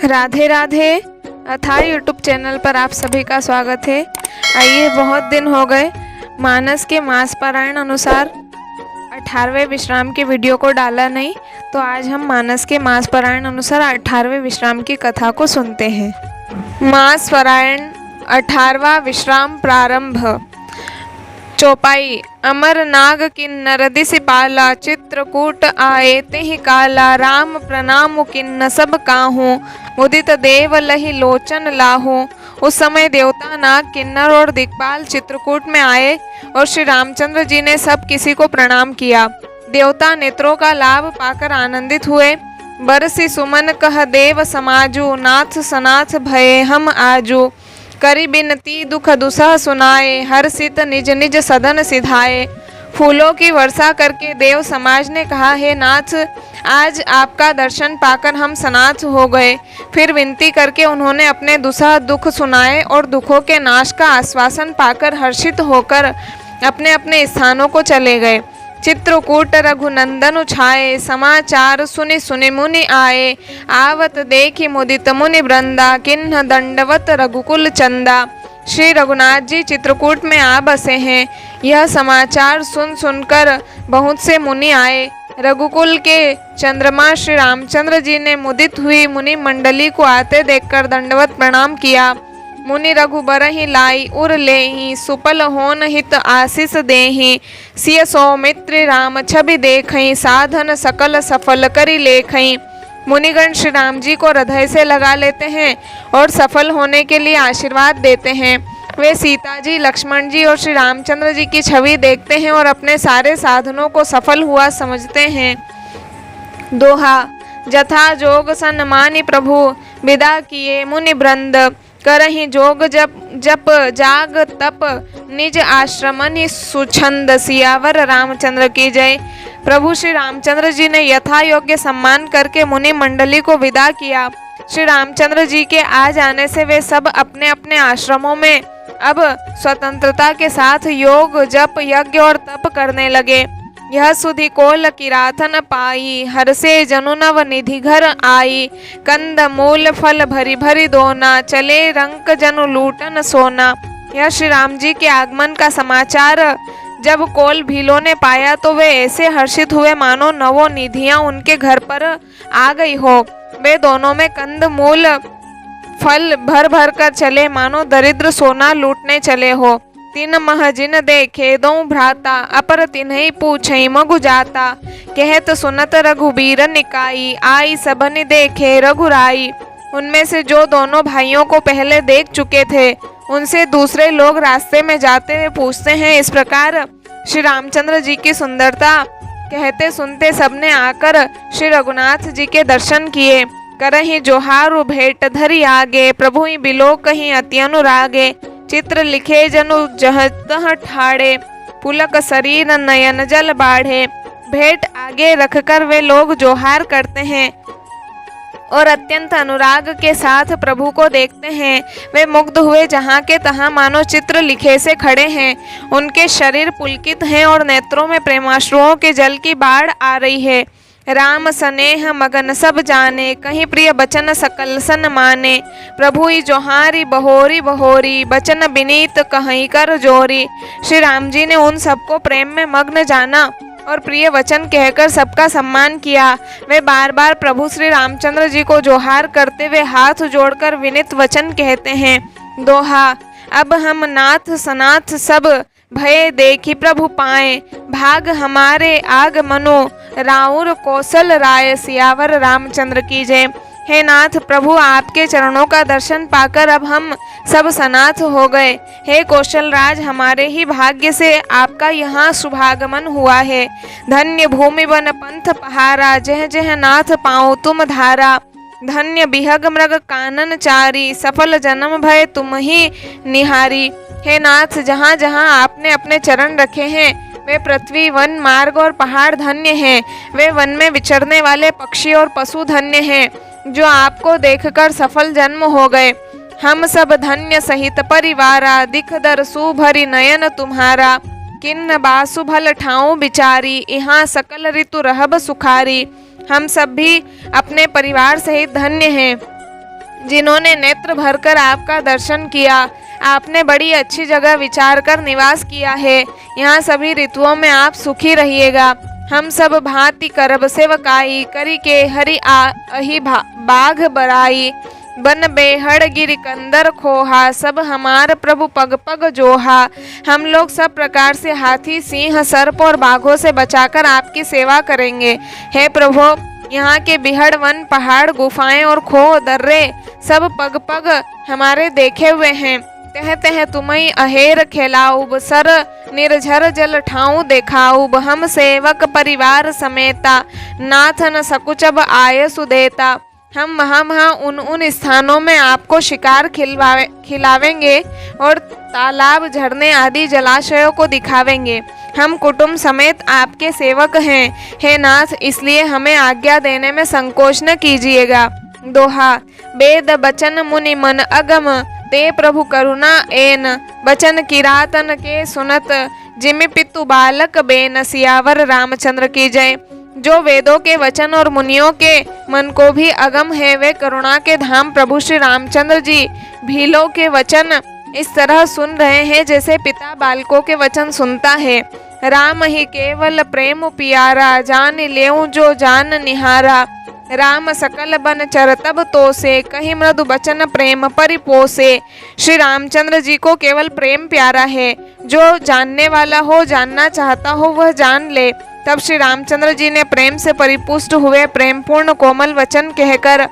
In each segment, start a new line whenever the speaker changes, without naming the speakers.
राधे राधे अथाह YouTube channel पर आप सभी का स्वागत है। आइए, बहुत दिन हो गए मानस के मास पारायण अनुसार 18वें विश्राम के वीडियो को डाला नहीं, तो आज हम मानस के मास पारायण अनुसार 18वें विश्राम की कथा को सुनते हैं। मास पारायण 18वां विश्राम प्रारंभ। चौपाई। अमर नाग किन्नर दिसि पाला, चित्रकूट आए तिहि काला, राम प्रणाम किन्न सब काहू, मुदित देव लहि लोचन लाहू। उस समय देवता नाग किन्नर और दिक्पाल चित्रकूट में आए और श्री रामचंद्र जी ने सब किसी को प्रणाम किया। देवता नेत्रों का लाभ पाकर आनंदित हुए। बरसी सुमन कह देव समाजू, नाथ सनाथ भये हम आजू, करी बिनती दुख दुसह सुनाए, हर्षित निज निज सदन सिधाए। फूलों की वर्षा करके देव समाज ने कहा, हे नाथ, आज आपका दर्शन पाकर हम सनाथ हो गए। फिर विनती करके उन्होंने अपने दुसह दुख सुनाए और दुखों के नाश का आश्वासन पाकर हर्षित होकर अपने अपने स्थानों को चले गए। चित्रकूट रघुनंदन छाए, समाचार सुनि सुनि मुनि आए, आवत देखि मुदित मुनि वृंदा, किन्ह दंडवत रघुकुल चंदा। श्री रघुनाथ जी चित्रकूट में आ बसे हैं। यह समाचार सुन सुनकर बहुत से मुनि आए। रघुकुल के चंद्रमा श्री रामचंद्र जी ने मुदित हुई मुनि मंडली को आते देखकर दंडवत प्रणाम किया। मुनि रघुबर ही लाई उर लेहि, सुपल होन हित आशीष देहि, सिय सौमित्र राम छवि देखहि, साधन सकल सफल करि लेखहि। मुनिगण श्री राम जी को हृदय से लगा लेते हैं और सफल होने के लिए आशीर्वाद देते हैं। वे सीता जी, लक्ष्मण जी और श्री रामचंद्र जी की छवि देखते हैं और अपने सारे साधनों को सफल हुआ समझते हैं। दोहा। जथा जोग सन्मानि प्रभु, विदा किए मुनि वृंद, करहि जोग जप जाग तप, निज आश्रमनि सुछंद। सियावर रामचंद्र की जय। प्रभु श्री रामचंद्र जी ने यथा योग्य सम्मान करके मुनि मंडली को विदा किया। श्री रामचंद्र जी के आ जाने से वे सब अपने अपने आश्रमों में अब स्वतंत्रता के साथ योग जप यज्ञ और तप करने लगे। यह सुधि कोल किराथन पाई, हरसे जनु नव निधि घर आई, कंद मूल फल भरी भरी दोना, चले रंक जनु लूटन सोना। यह श्री राम जी के आगमन का समाचार जब कोल भीलों ने पाया तो वे ऐसे हर्षित हुए मानो नवों निधियां उनके घर पर आ गई हो। वे दोनों में कंद मूल फल भर भर कर चले मानो दरिद्र सोना लूटने चले हो। तीन मह जिन देखे दो भ्राता, अपर तिन्हई पूछई मगु जाता, कहत सुनत रघुबीर निकाई, आई सबनि देखे रघुराई। उनमें से जो दोनों भाइयों को पहले देख चुके थे उनसे दूसरे लोग रास्ते में जाते हुए पूछते हैं इस प्रकार। श्री रामचंद्र जी की सुंदरता कहते सुनते सबने आकर श्री रघुनाथ जी के दर्शन किए। करहि जोहारु भेंट धरि आगे, प्रभु बिलो कहीं अति अनुरागे, चित्र लिखे जनु जहतह ठाड़े, पुलक शरीर नयन जल बाढ़े। भेंट आगे रखकर वे लोग जोहार करते हैं और अत्यंत अनुराग के साथ प्रभु को देखते हैं। वे मुग्ध हुए जहाँ के तहाँ मानो चित्र लिखे से खड़े हैं। उनके शरीर पुलकित हैं और नेत्रों में प्रेमाश्रुओं के जल की बाढ़ आ रही है। राम स्नेह मगन सब जाने, कहीं प्रिय बचन सकल सन माने, प्रभु ही जोहारी बहोरी बहोरी, बचन बिनीत कहीं कर जोरी। श्री राम जी ने उन सबको प्रेम में मग्न जाना और प्रिय वचन कहकर सबका सम्मान किया। वे बार बार प्रभु श्री रामचंद्र जी को जोहार करते हुए हाथ जोड़कर विनित वचन कहते हैं। दोहा। अब हम नाथ सनाथ सब भय देखी प्रभु पाए, भाग हमारे आग मनो, राउर कौशल राय। सियावर रामचंद्र की जय। हे नाथ, प्रभु आपके चरणों का दर्शन पाकर अब हम सब सनाथ हो गए। हे कौशल राज, हमारे ही भाग्य से आपका यहाँ शुभागमन हुआ है। धन्य भूमि वन पंथ पहारा, जह जह नाथ पाओ तुम धारा। धन्य बिहग मृग कानन चारी, सफल जन्म भय तुम ही निहारी। हे नाथ, जहाँ जहाँ आपने अपने चरण रखे हैं वे पृथ्वी वन मार्ग और पहाड़ धन्य हैं। वे वन में विचरने वाले पक्षी और पशु धन्य हैं जो आपको देखकर सफल जन्म हो गए। हम सब धन्य सहित परिवारा, दिख दर सुभरी नयन तुम्हारा, किन्न बासु भल ठाऊं बिचारी, यहाँ सकल ऋतु रहब सुखारी। हम सब भी अपने परिवार सहित धन्य हैं। जिन्होंने नेत्र भरकर आपका दर्शन किया। आपने बड़ी अच्छी जगह विचार कर निवास किया है। यहाँ सभी ऋतुओं में आप सुखी रहिएगा। हम सब भांति करब सेवकाई, करी के हरि अहि बाघ बराई, बन बेहड़ गिर कंदर खोहा, सब हमार प्रभु पग पग जोहा। हम लोग सब प्रकार से हाथी, सिंह, सर्प और बाघों से बचाकर आपकी सेवा करेंगे। हे प्रभु, यहाँ के बिहड़ वन, पहाड़, गुफाएं और खो दर्रे सब पग पग हमारे देखे हुए हैं। तह तह तुम्हें अहेर खेलाऊब, सर निर्झर जल ठाऊं देखाऊब। हम सेवक परिवार समेता, नाथ न सकुचब आय सुदेता। हम वहाँ उन स्थानों में आपको शिकार खिलावेंगे और तालाब, झरने आदि जलाशयों को दिखावेंगे। हम कुटुंब समेत आपके सेवक हैं। हे नाथ, इसलिए हमें आज्ञा देने में संकोच न कीजिएगा। दोहा। वेद बचन मुनि मन अगम, ते प्रभु करुणा एन। बचन किरातन के सुनत, जिमि पितु बालक बेन। सियावर रामचंद्र की जय। जो वेदों के वचन और मुनियों के मन को भी अगम है, वे करुणा के धाम प्रभु श्री रामचंद्र जी भीलों के वचन इस तरह सुन रहे हैं जैसे पिता बालकों के वचन सुनता है। राम ही केवल प्रेम पियारा, जान लेऊं जो जान निहारा। राम सकल बन चर तब तो से, कहीं मृदु बचन प्रेम परिपोसे। श्री रामचंद्र जी को केवल प्रेम प्यारा है। जो जानने वाला हो, जानना चाहता हो, वह जान ले। तब श्री रामचंद्र जी ने प्रेम से परिपुष्ट हुए प्रेमपूर्ण कोमल वचन कहकर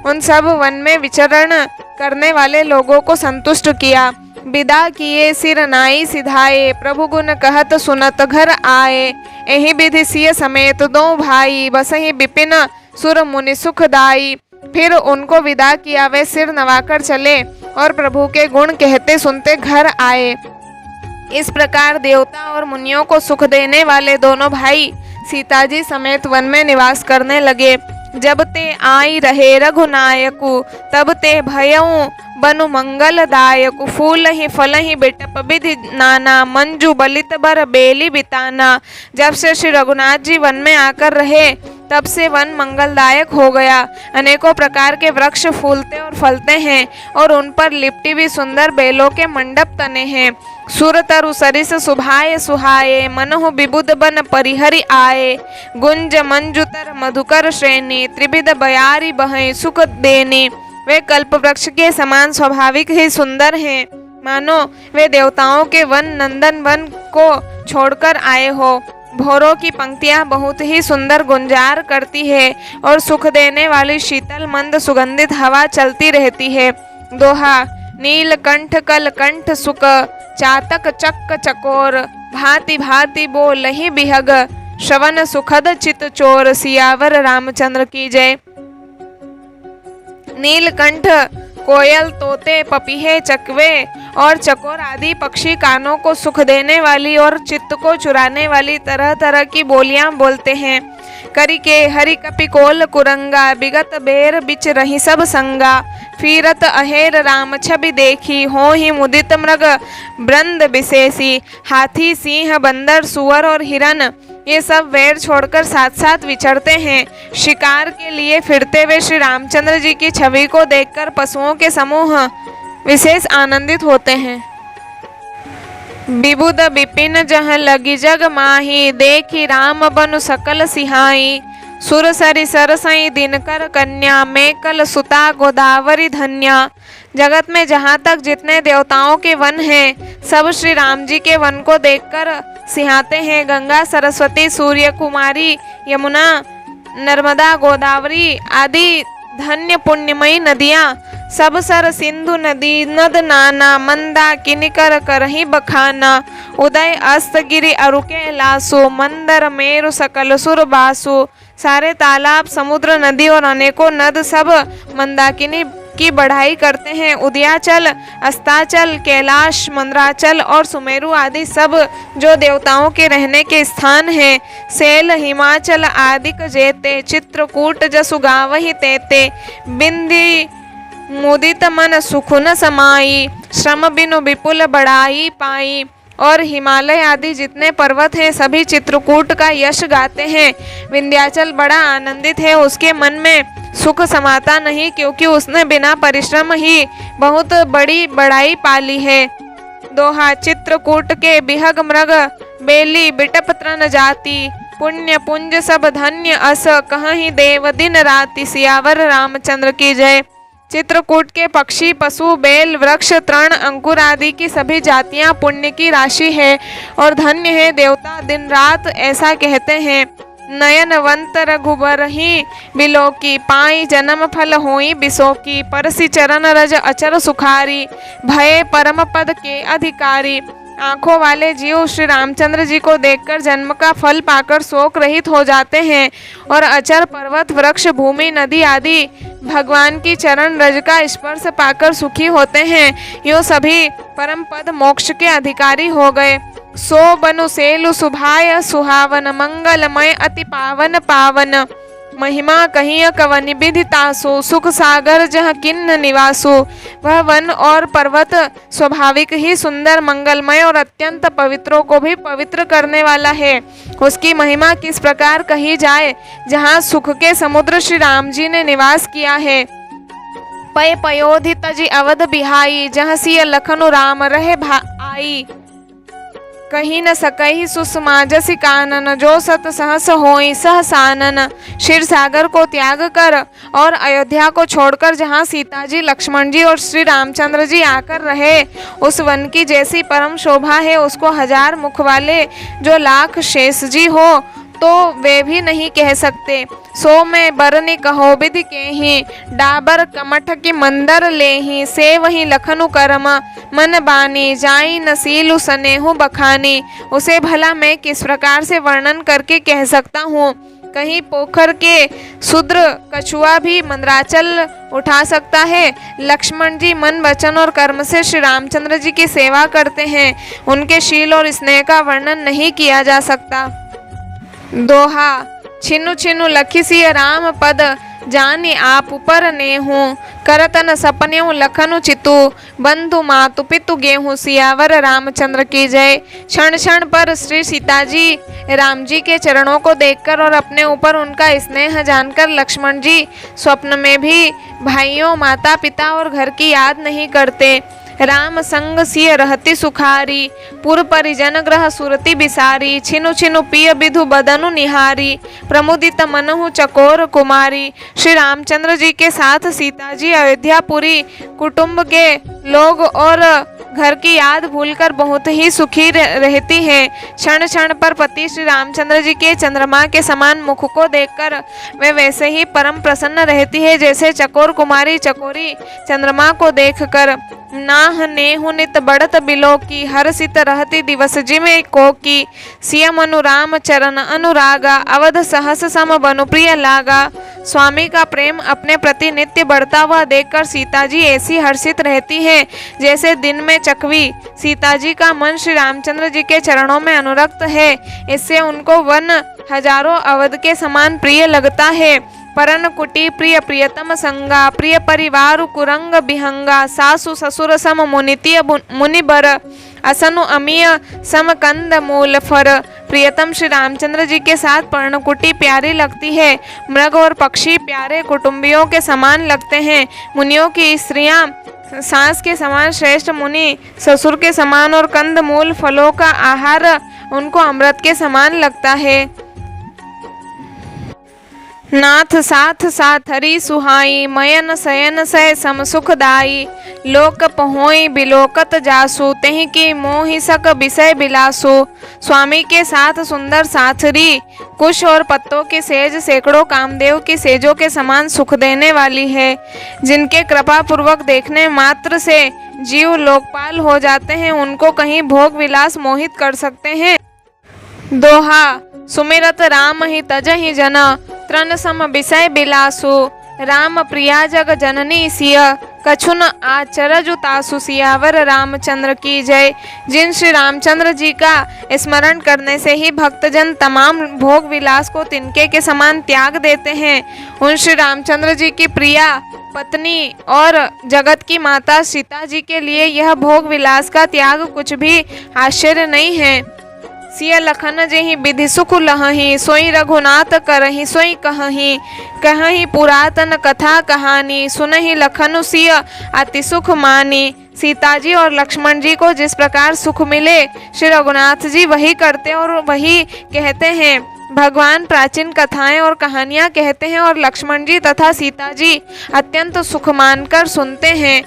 उन सब वन में विचरण करने वाले लोगों को संतुष्ट किया। विदा किए सिर नाई सिधाए, प्रभु गुण कहत सुनत घर आए। एहि विधि सिय समेत दो भाई, बसहि विपिन सुर मुनि सुखदाई। फिर उनको विदा किया, वे सिर नवाकर चले और प्रभु के गुण कहते सुनते घर आए। इस प्रकार देवता और मुनियों को सुख देने वाले दोनों भाई सीता जी समेत वन में निवास करने लगे। जब ते आई रहे रघुनायकु, तब ते भयऊ बनु मंगलदायकु। फूल ही फल ही बिटप विधि नाना, मंजू बलित बर बेली बिताना। जब से श्री रघुनाथ जी वन में आकर रहे, तब से वन मंगलदायक हो गया। अनेकों प्रकार के वृक्ष फूलते और फलते हैं और उन पर लिपटी भी सुंदर बेलों के मंडप तने हैं। सुर तरु सरिस सुभाए सुहाए, मनहु विबुध बन परिहरि आए। गुंज मंजुतर मधुकर श्रेणी, त्रिविध बयारी बहें सुख देनी। वे कल्प वृक्ष के समान स्वाभाविक ही सुंदर हैं, मानो वे देवताओं के वन नंदन वन को छोड़कर आए हो। भोरों की पंक्तियां बहुत ही सुंदर गुंजार करती है और सुख देने वाली शीतल मंद सुगंधित हवा चलती रहती है। दोहा। नीलकंठ कल कंठ सुक, चातक चक्क चकोर। भांति भांति बोलहि बिहग, श्रवण सुखद चित चोर। सियावर रामचंद्र की जय। नीलकंठ कोयल, तोते, पपीहे, चकवे और चकोर आदि पक्षी कानों को सुख देने वाली और चित्त को चुराने वाली तरह तरह की बोलियां बोलते हैं। करी के हरि कपि कोल कुरंगा, बिगत बेर बिच रही सब संगा। फिरत अहेर राम छवि देखी, हो ही मुदित मृग वृंद विशेषी। हाथी, सिंह, बंदर, सुअर और हिरन ये सब वैर छोड़कर साथ साथ विचरते हैं। शिकार के लिए फिरते हुए श्री रामचंद्र जी की छवि को देखकर पशुओं के समूह विशेष आनंदित होते हैं। विबुध विपिन जह लगी जग माही, देखी राम बनु सकल सिहाई। सुर सरि सरसई दिनकर कन्या, में कल सुता गोदावरी धन्या। जगत में जहाँ तक जितने देवताओं के वन हैं, सब श्री राम जी के वन को देखकर सिहाते हैं। गंगा, सरस्वती, सूर्य कुमारी, यमुना, नर्मदा, गोदावरी आदि धन्य पुण्यमयी नदियाँ सब सर सिंधु नदी नद नाना। मंदा किनिकर करही बखाना, उदय अस्त गिरि अरुके लासु। मंदर मेरु सकल सुर बासु। सारे तालाब, समुद्र, नदी और अनेकों नद सब मंदाकिनी की बढ़ाई करते हैं। उदयाचल, अस्ताचल, कैलाश, मंदराचल और सुमेरु आदि सब जो देवताओं के रहने के स्थान हैं। सैल, हिमाचल आदिक जेते, चित्रकूट जसु गावहि तेते। बिंदी मुदित मन सुखुन समाई, श्रम बिनु विपुल बढ़ाई पाई। और हिमालय आदि जितने पर्वत हैं सभी चित्रकूट का यश गाते हैं। विंध्याचल बड़ा आनंदित है, उसके मन में सुख समाता नहीं, क्योंकि उसने बिना परिश्रम ही बहुत बड़ी बड़ाई पाली है। दोहा। चित्रकूट के बिहग मृग बेली बिटप तृण जाति, पुण्य पुंज सब धन्य अस कहीं देव दिन राति। सियावर रामचंद्र की जय। चित्रकूट के पक्षी, पशु, बेल, वृक्ष, तृण, अंकुर आदि की सभी जातियां पुण्य की राशि है और धन्य है। देवता दिन रात ऐसा कहते हैं। नयनवंत रघुबरहि बिलोकी, पाई जन्म फल होई बिसोकी। परसि चरण रज अचर सुखारी, भये परम पद के अधिकारी। आंखों वाले जीव श्री रामचंद्र जी को देखकर जन्म का फल पाकर शोक रहित हो जाते हैं और अचर, पर्वत, वृक्ष, भूमि, नदी आदि भगवान की चरण रज का स्पर्श पाकर सुखी होते हैं। यूँ सभी परम पद मोक्ष के अधिकारी हो गए। सो बनु सेलु सुभाय सुहावन, मंगलमय अति पावन पावन। महिमा कहिय कवनि विदितासु, सुख सागर जहाँ किन्न निवासु। वह वन और पर्वत स्वाभाविक ही सुंदर, मंगलमय और अत्यंत पवित्रों को भी पवित्र करने वाला है। उसकी महिमा किस प्रकार कही जाए, जहाँ सुख के समुद्र श्री राम जी ने निवास किया है। पय पयोधि तजि अवध बिहाई, जहाँ सिय लखनु राम रहे आई। कहीं न सकही सुसमाजसि कानन, जो सत सहस होई सहसानन। क्षीर सागर को त्याग कर और अयोध्या को छोड़कर जहाँ सीता जी, लक्ष्मण जी और श्री रामचंद्र जी आकर रहे, उस वन की जैसी परम शोभा है, उसको हजार मुख वाले जो लाख शेष जी हो तो वे भी नहीं कह सकते। सो मैं बरनि कहो विधि केहि, डाबर कमठ की मंदर लेहि। से वही लखनु करम मन बानी, जाई नसीलु सनेहु बखानी। उसे भला मैं किस प्रकार से वर्णन करके कह सकता हूँ। कहीं पोखर के शूद्र कछुआ भी मंदराचल उठा सकता है। लक्ष्मण जी मन, वचन और कर्म से श्री रामचंद्र जी की सेवा करते हैं। उनके शील और स्नेह का वर्णन नहीं किया जा सकता। दोहा। छिनु छिनु लखि सिय राम पद, जानि आप ऊपर नेहु। करतन सपनेहु लखनु चितु, बंधु मातु पितु गेहूं। सियावर रामचंद्र की जय। क्षण क्षण पर श्री सीता जी राम जी के चरणों को देखकर और अपने ऊपर उनका स्नेह जानकर लक्ष्मण जी स्वप्न में भी भाइयों, माता पिता और घर की याद नहीं करते। राम संग सिय रहती सुखारी, पुर परिजन ग्रह सुरति बिसारी। छिनु छिनु पिय बिधु बदनु निहारी, प्रमुदित मनहु चकोर कुमारी। श्री रामचंद्र जी के साथ सीता जी अयोध्यापुरी कुटुंब के लोग और घर की याद भूलकर बहुत ही सुखी रहती हैं। क्षण क्षण पर पति श्री रामचंद्र जी के चंद्रमा के समान मुख को देखकर वे वैसे ही परम प्रसन्न रहती है जैसे चकोर कुमारी चकोरी चंद्रमा को देखकर। नाह नेहु नित बढ़त बिलो की, हर्षित रहती दिवस जिमे को की। सियम अनुराम चरण अनुरागा, अवध सहस सम बनु प्रिय लागा। स्वामी का प्रेम अपने प्रति नित्य बढ़ता हुआ देखकर सीता जी ऐसी हर्षित रहती है जैसे दिन में चकवी। सीता जी का मन श्री रामचंद्र जी के चरणों में अनुरक्त है, इससे उनको वन हजारों अवध के समान प्रिय लगता है। परन कुटी प्रिय प्रियतम संगा, प्रिय परिवार कुरंग बिहंगा। सासु ससुर सम मुनितिय मुनिबर, असनु अमीय सम कंद मूल फर। प्रियतम श्री रामचंद्र जी के साथ पर्णकुटी प्यारी लगती है। मृग और पक्षी प्यारे कुटुंबियों के समान लगते हैं। मुनियों की स्त्रियां सांस के समान श्रेष्ठ, मुनि ससुर के समान और कंद मूल फलों का आहार उनको अमृत के समान लगता है। नाथ साथ साथरी सुहाई, मयन शयन सह सम सुखदाई। लोक पहोई बिलोकत जासु, तेहि की मोहि सक विषय बिलासु। स्वामी के साथ सुंदर साथरी कुश और पत्तों की सेज सैकड़ों कामदेव की सेजों के समान सुख देने वाली है, जिनके कृपा पूर्वक देखने मात्र से जीव लोकपाल हो जाते हैं, उनको कहीं भोग विलास मोहित कर सकते हैं। दोहा। सुमिरत राम ही तजहि जना, तृण सम विषय बिलासु। राम प्रिया जग जननी सिय, कछुन आचरजु तासु। सियावर रामचंद्र की जय। जिन श्री रामचंद्र जी का स्मरण करने से ही भक्तजन तमाम भोग विलास को तिनके के समान त्याग देते हैं, उन श्री रामचंद्र जी की प्रिया पत्नी और जगत की माता सीता जी के लिए यह भोग विलास का त्याग कुछ भी आश्चर्य नहीं है। सिय लखन जेहि विधि सुख लहहि, सोई रघुनाथ करहि सोई कहहि। कहहि पुरातन कथा कहानी, सुनहि लखन सिय अति सुख मानी। सीता जी और लक्ष्मण जी को जिस प्रकार सुख मिले, श्री रघुनाथ जी वही करते और वही कहते हैं। भगवान प्राचीन कथाएं और कहानियां कहते हैं और लक्ष्मण जी तथा सीता जी अत्यंत सुख मानकर सुनते हैं।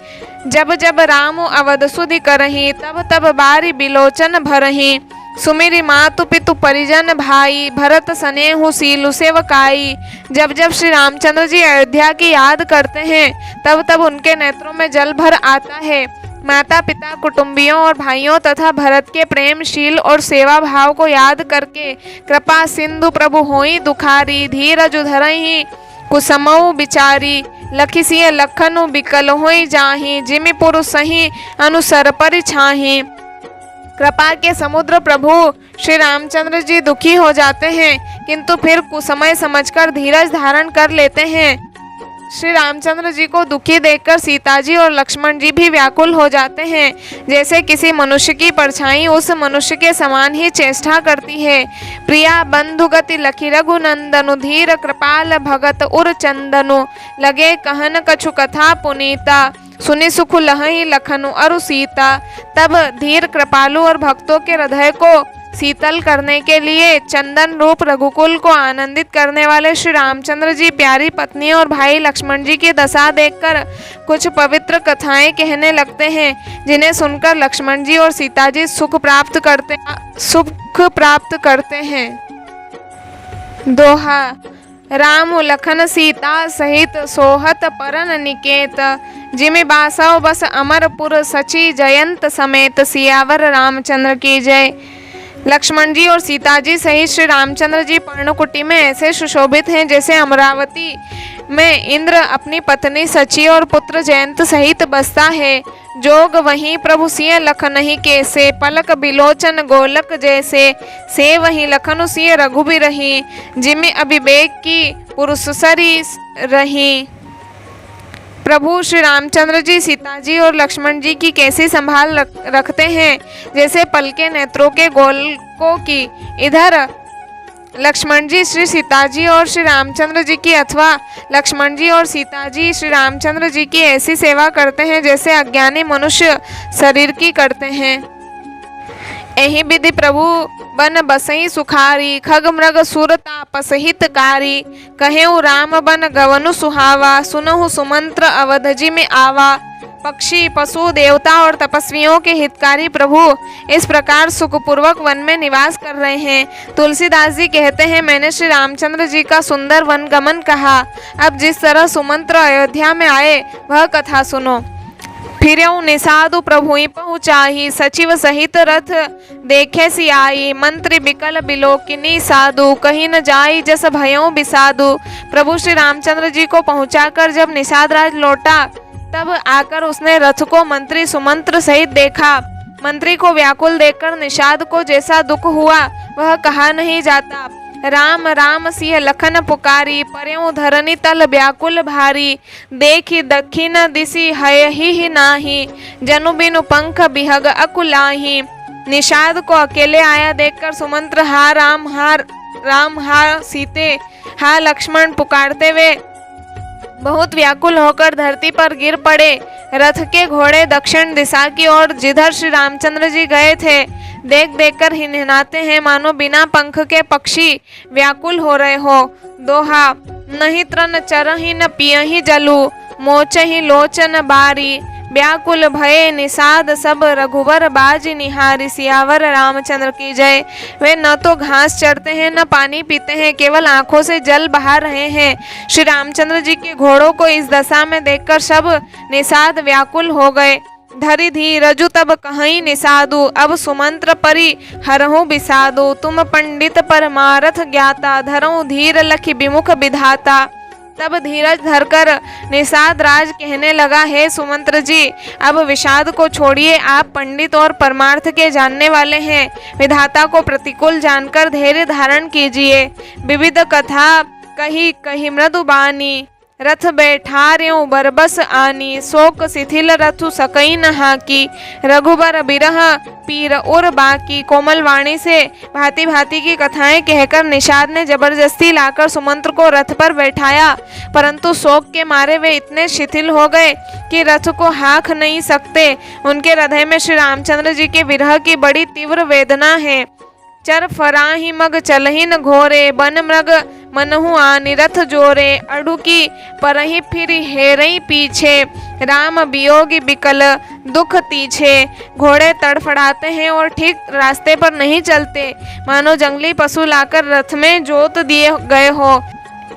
जब जब राम अवध सुधि करहि, तब तब बारी बिलोचन भरहि। सुमिरि मातु पितु परिजन भाई, भरत सनेहु सीलु सेवकाई। जब जब श्री रामचंद्र जी अयोध्या की याद करते हैं, तब तब उनके नेत्रों में जल भर आता है। माता पिता कुटुंबियों और भाइयों तथा भरत के प्रेमशील और सेवा भाव को याद करके कृपा सिंधु प्रभु होई दुखारी। धीरज धरहि कुसमऊ बिचारी, लखि सिय लखनु बिकल होई जाहि। जिमि पुरु सही अनुसर परिछाहि। कृपा के समुद्र प्रभु श्री रामचंद्र जी दुखी हो जाते हैं, किंतु फिर कुसमय समझकर धीरज धारण कर लेते हैं। श्री रामचंद्र जी को दुखी देखकर सीता जी और लक्ष्मण जी भी व्याकुल हो जाते हैं। जैसे किसी मनुष्य की परछाई उस मनुष्य के समान ही चेष्टा करती है। प्रिया बंधु गति लखि रघुनंदनु, धीर कृपाल भगत उर चंदनु। लगे कहन कछु कथा पुनीता, सुनि सुख लहहि लखनु अरु सीता। तब धीर कृपालु और भक्तों के हृदय को शीतल करने के लिए चंदन रूप रघुकुल को आनंदित करने वाले श्री रामचंद्र जी प्यारी पत्नी और भाई लक्ष्मण जी की दशा देखकर कुछ पवित्र कथाएं कहने लगते हैं, जिन्हें सुनकर लक्ष्मण जी और सीता जी सुख प्राप्त करते हैं। दोहा। राम लखन सीता सहित सोहत परन निकेत, जिमि बासव बस अमरपुर सची जयंत समेत। सियावर रामचंद्र की जय। लक्ष्मण जी और सीता जी सहित श्री रामचंद्र जी पर्णकुटी में ऐसे सुशोभित हैं जैसे अमरावती में इंद्र अपनी पत्नी सची और पुत्र जयंत सहित बसता है। जोग वहीं प्रभु सिय लखनहि कैसे, पलक बिलोचन गोलक जैसे। से वहीं लखनु सिय रघुबीरहि, जिमि अभिवेक की पुरुष सरी रही। प्रभु श्री रामचंद्र जी सीता जी और लक्ष्मण जी की कैसी संभाल रखते हैं, जैसे पल के नेत्रों के गोलकों की। इधर लक्ष्मण जी श्री सीता जी और श्री रामचंद्र जी की अथवा लक्ष्मण जी और सीता जी श्री रामचंद्र जी की ऐसी सेवा करते हैं जैसे अज्ञानी मनुष्य शरीर की करते हैं। एहि विधि प्रभु बन बसई सुखारी, खग मृग सुर तापस हितकारी। कहेउ राम बन गवनु सुहावा, सुनहु सुमंत्र अवध जी में आवा। पक्षी पशु देवता और तपस्वियों के हितकारी प्रभु इस प्रकार सुखपूर्वक वन में निवास कर रहे हैं। तुलसीदास जी कहते हैं, मैंने श्री रामचंद्र जी का सुंदर वन गमन कहा। अब जिस तरह सुमंत्र अयोध्या में आए वह कथा सुनो। फिरऊ निषादु प्रभुई पहुँचाही, सचिव सहित रथ देखे सियाई। मंत्री बिकल बिलोकिनी साधु, कहीं न जाई जस भयों बिसाधु। प्रभु श्री रामचंद्र जी को पहुंचाकर जब निषाद राज लौटा, तब आकर उसने रथ को मंत्री सुमंत्र सहित देखा। मंत्री को व्याकुल देखकर निषाद को जैसा दुख हुआ वह कहा नहीं जाता। राम राम सिय लखन पुकारी, पर्यों धरनी तल व्याकुल भारी। देखी दखिन दिसी हयहि नाही, जनु बिनु पंख बिहग अकुलाही। निषाद को अकेले आया देखकर सुमंत्र हा राम हा सीते हा लक्ष्मण पुकारते हुए बहुत व्याकुल होकर धरती पर गिर पड़े। रथ के घोड़े दक्षिण दिशा की ओर जिधर श्री रामचंद्र जी गए थे देख देखकर हिनहिनाते हैं, मानो बिना पंख के पक्षी व्याकुल हो रहे हो। दोहा। नहीं त्रन चरहि न पियहि जलु, मोचहि लोचन बारी। व्याकुल भये निषाद सब, रघुवर बाजी निहारी। सियावर रामचंद्र की जय। वे न तो घास चरते हैं न पानी पीते हैं, केवल आंखों से जल बहा रहे हैं। श्री रामचंद्र जी के घोड़ों को इस दशा में देखकर सब निषाद व्याकुल हो गए। धरि धीरजु तब कहीं निषादु, अब सुमंत्र परि हरहु बिसादु। तुम पंडित परमारथ ज्ञाता, धरऊं धीर लखि विमुख विधाता। तब धीरज धरकर निषाद राज कहने लगा, हे सुमंत्र जी, अब विषाद को छोड़िए। आप पंडित और परमार्थ के जानने वाले हैं, विधाता को प्रतिकूल जानकर धैर्य धारण कीजिए। विविध कथा कही कही मृदु बानी, रथ बैठार्यों बरबस आनी, शोक शिथिल रथु सकई न हाकी, रघुबर बिरह पीर और बाकी। कोमल वाणी से भांति भांति की कथाएं कहकर निषाद ने जबरदस्ती लाकर सुमंत्र को रथ पर बैठाया, परंतु शोक के मारे वे इतने शिथिल हो गए कि रथ को हाँक नहीं सकते। उनके हृदय में श्री रामचंद्र जी के विरह की बड़ी तीव्र वेदना है। चर फराही मग चलहिन घोरे, बन मृग मनहु आनि रथ जोरे, अड़ुकी परहि फिर हेरई पीछे, राम वियोगी बिकल दुख तीछे। घोड़े तड़फड़ाते हैं और ठीक रास्ते पर नहीं चलते, मानो जंगली पशु लाकर रथ में जोत दिए गए हो।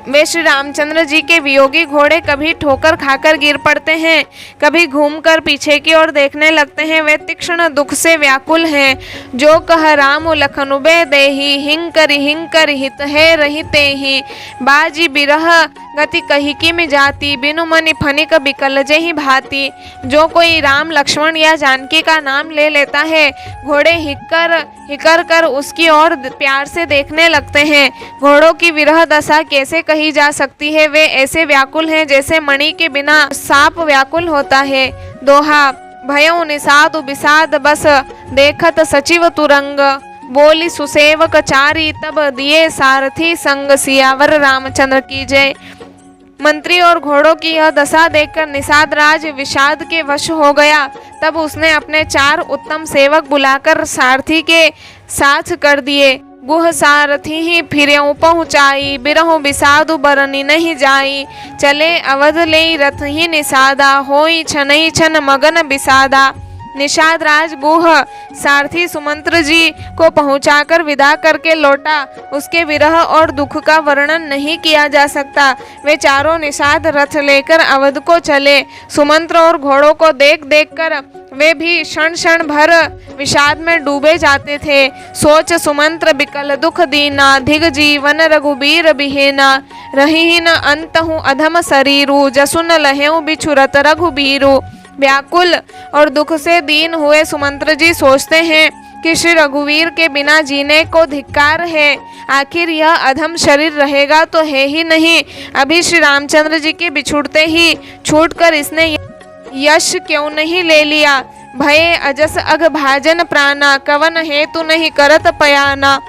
वे श्री रामचंद्र जी के वियोगी घोड़े कभी ठोकर खाकर गिर पड़ते हैं, कभी घूमकर पीछे की ओर देखने लगते हैं। वे तीक्ष्ण दुख से व्याकुल हैं। जो कह राम लखनुबे देहि, हिंकर हित है रहिते ही, बाजी बिरह गति कही की में जाती, बिनु मनि फनिक बिकल जेहि भांति। जो कोई राम लक्ष्मण या जानकी का नाम ले लेता है, घोड़े हिकर कर उसकी ओर प्यार से देखने लगते हैं। घोड़ों की विरह दशा कैसे कही जा सकती है? वे ऐसे व्याकुल हैं जैसे मणि के बिना सांप व्याकुल होता है। दोहा भयउ निषाद विषाद बस, देखत सचिव तुरंग, बोली सुसेवक चारी, तब दिए सारथी संग। सियावर रामचंद्र की जय। मंत्री और घोड़ों की यह दशा देखकर निषाद राज विषाद के वश हो गया। तब उसने अपने 4 उत्तम सेवक बुलाकर सारथी के साथ कर दिए। गुह सारथी ही फिरेऊ पहुँचाई, बिरहु बिषादु बरनी नहीं जाई, चले अवध ले रथ ही निषादा, होई छनई छन मगन बिषादा। निषाद राज गुह सारथी सुमंत्र जी को पहुंचाकर विदा करके लौटा। उसके विरह और दुख का वर्णन नहीं किया जा सकता। वे चारों निषाद रथ लेकर अवध को चले। सुमंत्र और घोड़ों को देख देख कर वे भी क्षण क्षण भर विषाद में डूबे जाते थे। सोच सुमंत्र बिकल दुख दीना, धिग जीवन रघुबीर बिहेना, रही न अंतहु अधम शरीरु, जसुन लहेउ बिछुरत रघुबीरु। व्याकुल और दुख से दीन हुए सुमंत्र जी सोचते हैं कि श्री रघुवीर के बिना जीने को धिक्कार है। आखिर यह अधम शरीर रहेगा तो है ही नहीं। अभी श्री रामचंद्र जी के बिछुड़ते ही छूटकर इसने यश क्यों नहीं ले लिया। भये अजस अघ भाजन प्राणा, कवन हेतु नहीं करत पयाना।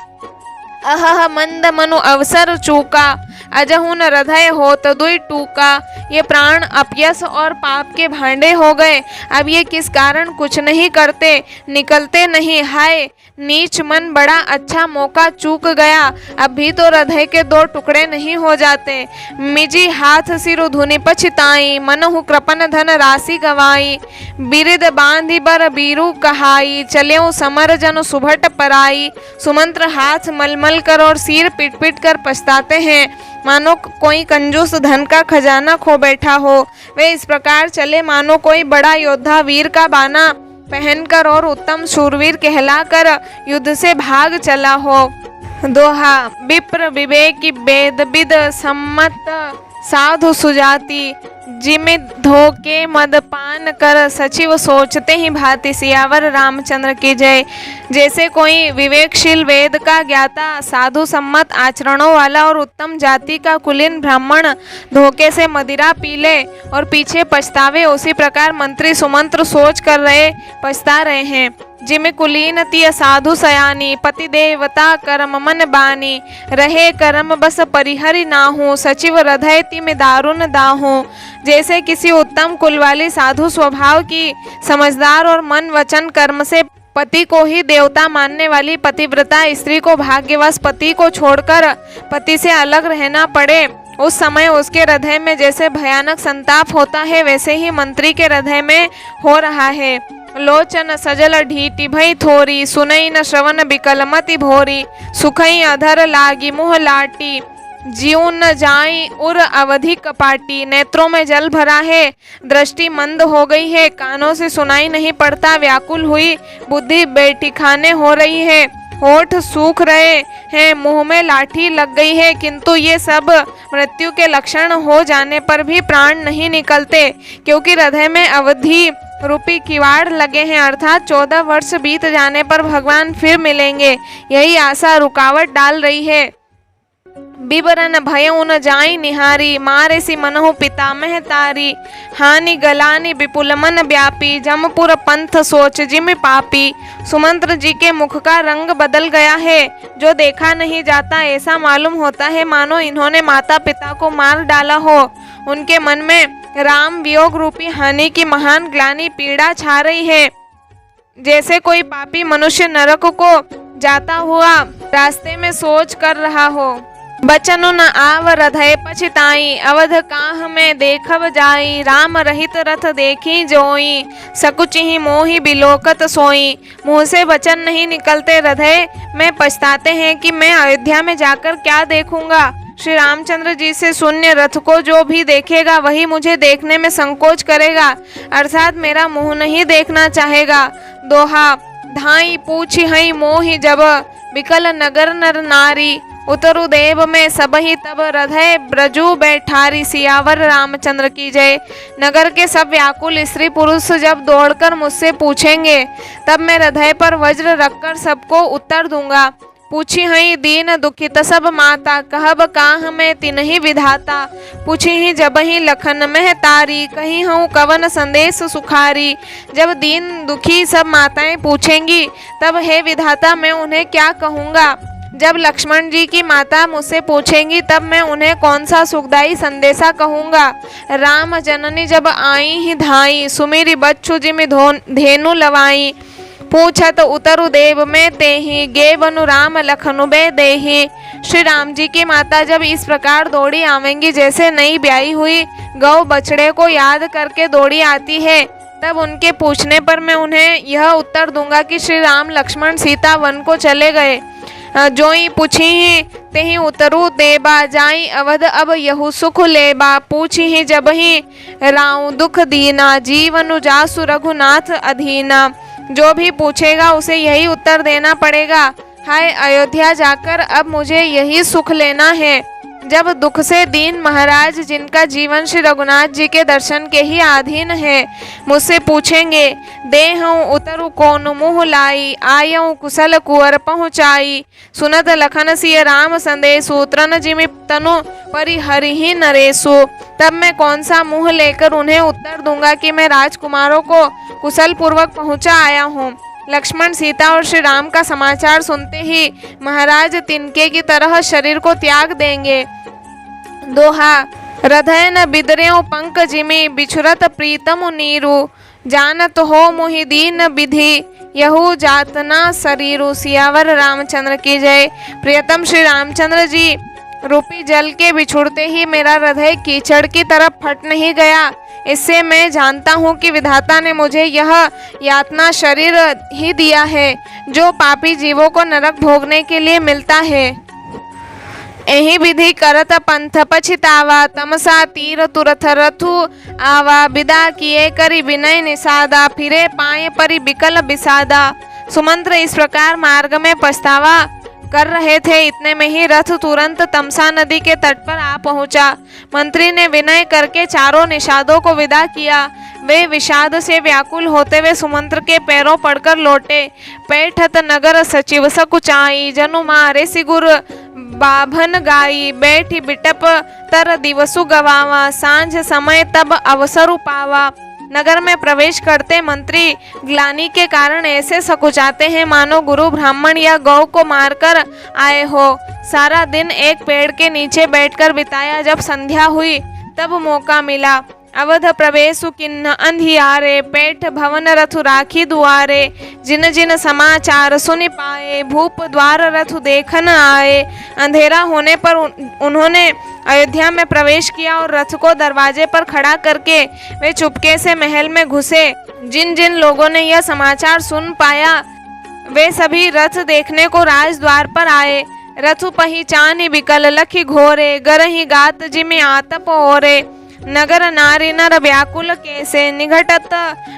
अहह मंद मनु अवसर चूका, अजहुन हृदय होत दुई टूका। ये प्राण अपयस और पाप के भांडे हो गए। अब ये किस कारण कुछ नहीं करते, निकलते नहीं। हाय नीच मन, बड़ा अच्छा मौका चूक गया। अब भी तो हृदय के 2 टुकड़े नहीं हो जाते। मिजी हाथ सिरु धुनि पछताई, मनहु कृपन धन राशि गवाई। बिरिद बांधि बर बीरू कहाई, चलेऊ समर जन सुभट पराई। सुमंत्र हाथ मलमल कर और सिर पीट पीट कर पछताते हैं, मानो कोई कंजूस धन का खजाना खो बैठा हो। वे इस प्रकार चले मानो कोई बड़ा योद्धा वीर का बाना पहनकर और उत्तम शूरवीर कहलाकर युद्ध से भाग चला हो। दोहा विप्र विवेकी वेद विद सम्मत, साधु सुजाति, जिमि धोके मदपान कर, सचिव सोचते ही भांति। सियावर रामचंद्र की जय। जैसे कोई विवेकशील वेद का ज्ञाता, साधु सम्मत आचरणों वाला और उत्तम जाति का कुलीन ब्राह्मण धोखे से मदिरा पी ले और पीछे पछतावे, उसी प्रकार मंत्री सुमंत्र सोच कर पछता रहे हैं। जिमे कुलीन तिय साधु सयानी, पति देवता कर्म मन बानी, रहे कर्म बस परिहरि नाहू, सचिव हृदय तिम दारुण दाहू। जैसे किसी उत्तम कुल वाली साधु स्वभाव की, समझदार और मन वचन कर्म से पति को ही देवता मानने वाली पतिव्रता स्त्री को भाग्यवश पति को छोड़कर पति से अलग रहना पड़े, उस समय उसके हृदय में जैसे भयानक संताप होता है, वैसे ही मंत्री के हृदय में हो रहा है। लोचन सजल ढीटी भई थोरी, सुनई न श्रवण बिकल मति भोरी। सुखई अधर लागी मुँह लाटी, जीव न जाई उर अवधि कपाटी। नेत्रों में जल भरा है, दृष्टि मंद हो गई है, कानों से सुनाई नहीं पड़ता। व्याकुल हुई बुद्धि बेठिकाने हो रही है, होठ सूख रहे हैं, मुंह में लाठी लग गई है, किंतु ये सब मृत्यु के लक्षण हो जाने पर भी प्राण नहीं निकलते, क्योंकि हृदय में अवधि रूपी किवाड़ लगे हैं। अर्थात 14 वर्ष बीत जाने पर भगवान फिर मिलेंगे, यही आशा रुकावट डाल रही है। बिबरन भयउ न जाई निहारी, मारे सी मनहु पितामह तारी। हानि गलानि विपुल मन व्यापी, जमपुर पंथ सोच जिमि पापी। सुमंत्र जी के मुख का रंग बदल गया है। जो देखा नहीं जाता ऐसा मालूम होता है मानो इन्होंने माता पिता को मार डाला हो। उनके मन में राम वियोग रूपी हानि की महान ग्लानि पीड़ा छा रही है। जैसे कोई पापी मनुष्य नरक को जाता हुआ रास्ते में सोच कर रहा हो। बचनु न आव हृदय पछिताई, अवध काह में देखब जाई। राम रहित रथ देखी जोई, सकुचि मोहि बिलोकत सोई। मुँह से वचन नहीं निकलते, हृदय में पछताते हैं कि मैं अयोध्या में जाकर क्या देखूंगा। श्री रामचंद्र जी से शून्य रथ को जो भी देखेगा वही मुझे देखने में संकोच करेगा, अर्थात मेरा मुंह नहीं देखना चाहेगा। दोहा धाई पूछी हई मोहि जब, बिकल नगर नर नारी। उतरु देव में सबही तब, हृदय ब्रजू बैठारी। सियावर रामचंद्र की जय। नगर के सब व्याकुल स्त्री पुरुष जब दौड़कर मुझसे पूछेंगे तब मैं हृदय पर वज्र रखकर सबको उत्तर दूंगा। पूछी हई दीन दुखित सब माता, कहब काह में तिन्हि विधाता। पूछी ही जब ही लखन मह तारी, कही हूँ कवन संदेश सुखारी। जब दीन दुखी सब माताएं पूछेंगी तब हे विधाता मैं उन्हें क्या कहूँगा। जब लक्ष्मण जी की माता मुझसे पूछेंगी तब मैं उन्हें कौन सा सुखदायी संदेशा कहूँगा। राम जननी जब आई ही धाई, सुमिरी बच्चु जिमि धेनु लवाई। पूछत उतरु देव में तेहि, गे बनु राम लखनु बे देहि। श्री राम जी की माता जब इस प्रकार दौड़ी आवेंगी जैसे नई ब्याई हुई गौ बछड़े को याद करके दौड़ी आती है, तब उनके पूछने पर मैं उन्हें यह उत्तर दूंगा कि श्री राम लक्ष्मण सीता वन को चले गए। जोई पूछी ही तेहि उतरु देबा, जाई अवध अब यहु सुख लेबा। पूछी ही जब ही राउ दुख दीना, जीवनु जासु रघुनाथ अधीना। जो भी पूछेगा उसे यही उत्तर देना पड़ेगा, हाय अयोध्या जाकर अब मुझे यही सुख लेना है। जब दुख से दीन महाराज जिनका जीवन श्री रघुनाथ जी के दर्शन के ही अधीन है मुझसे पूछेंगे, देहूँ उतरु कौन मुँह लाई, आयऊँ कुशल कुंवर पहुँचाई। सुनत लखन सिय राम संदेशु, तृण जिमि तनु परिहरिहि नरेशु। तब मैं कौन सा मुँह लेकर उन्हें उत्तर दूंगा कि मैं राजकुमारों को कुशल पूर्वक पहुँचा आया हूँ। लक्ष्मण सीता और श्री राम का समाचार सुनते ही महाराज तिनके की तरह शरीर को त्याग देंगे। दोहा हृदय न बिदरेऊ पंक जिमि, बिछुरत प्रीतम नीरु। जानत हो मुहि दीन विधि, यहू जातना शरीरु। सियावर रामचंद्र की जय। प्रियतम श्री रामचंद्र जी रूपी जल के बिछुड़ते ही मेरा हृदय कीचड़ की तरफ फट नहीं गया। इससे मैं जानता हूँ कि विधाता ने मुझे यह यातना शरीर ही दिया है जो पापी जीवों को नरक भोगने के लिए मिलता है। यही विधि करत पंथ पछितावा, तमसा तीर तुरथ रथु आवा। विदा किए करी विनय निषादा, फिरे पाए परि बिकल बिसादा। सुमंत्र इस प्रकार मार्ग में पछतावा कर रहे थे, इतने में ही रथ तुरंत तमसा नदी के तट पर आ पहुंचा। मंत्री ने विनय करके चारों निषादों को विदा किया। वे विषाद से व्याकुल होते हुए सुमंत्र के पैरों पड़कर लौटे। पैठत नगर सचिव सकुचाई, जनु मारे सिगुर बाभन गाई। बैठी बिटप तर दिवसु गवावा, सांझ समय तब अवसर पावा। नगर में प्रवेश करते मंत्री ग्लानि के कारण ऐसे सकुचाते हैं मानो गुरु ब्राह्मण या गौ को मारकर आए हो। सारा दिन एक पेड़ के नीचे बैठकर बिताया, जब संध्या हुई तब मौका मिला। अवध प्रवेशु किन्न अंधियारे, पेठ भवन रथु राखी दुआरे। जिन जिन समाचार सुनि पाए, भूप द्वार रथु देखन आए। अंधेरा होने पर उन्होंने अयोध्या में प्रवेश किया और रथ को दरवाजे पर खड़ा करके वे चुपके से महल में घुसे। जिन जिन लोगों ने यह समाचार सुन पाया वे सभी रथ देखने को राजद्वार पर आए। रथु पहिचानि बिकल लखि घोरे, गरहि गात जिमि आतप ओरे। नगर नारी नर व्याकुल कैसे, निघटत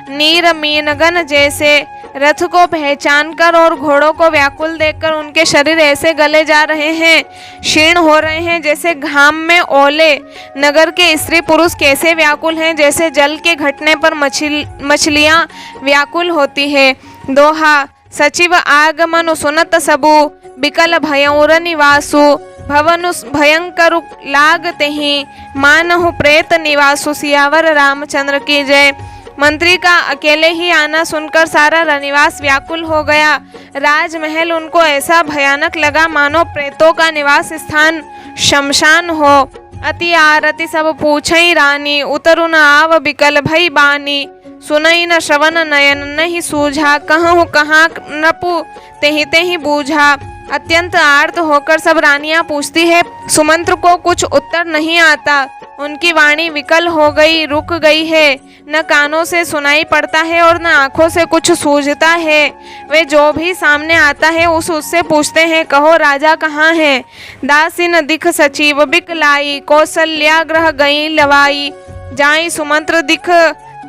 नीर मीनगन जैसे। रथ को पहचान कर और घोड़ों को व्याकुल देखकर उनके शरीर ऐसे गले जा रहे हैं, क्षीण हो रहे हैं जैसे घाम में ओले। नगर के स्त्री पुरुष कैसे व्याकुल हैं, जैसे जल के घटने पर मछलियां व्याकुल होती है। दोहा सचिव आगमनु सुनत सबु, बिकल भयौर निवासु। भवनु भयंकर लागते ही मानहु प्रेत निवासु सियावर रामचंद्र की जय। मंत्री का अकेले ही आना सुनकर सारा रनिवास व्याकुल हो गया। राजमहल उनको ऐसा भयानक लगा मानो प्रेतों का निवास स्थान शमशान हो। अति आरती सब पूछई रानी, उतरु न आव बिकल भई बानी। सुनई न श्रवण नयन नहीं सूझा, कहूँ कहाँ नपु तेहि तेहि बूझा। अत्यंत आर्त होकर सब रानियां पूछती है, सुमंत्र को कुछ उत्तर नहीं आता। उनकी वाणी विकल हो गई, रुक गई है, न कानों से सुनाई पड़ता है और न आंखों से कुछ सूझता है। वे जो भी सामने आता है उससे पूछते हैं, कहो राजा कहाँ है। दासीन दिख सचिव बिकलाई, कौशल्या ग्रह गई लवाई। जाई सुमंत्र दिख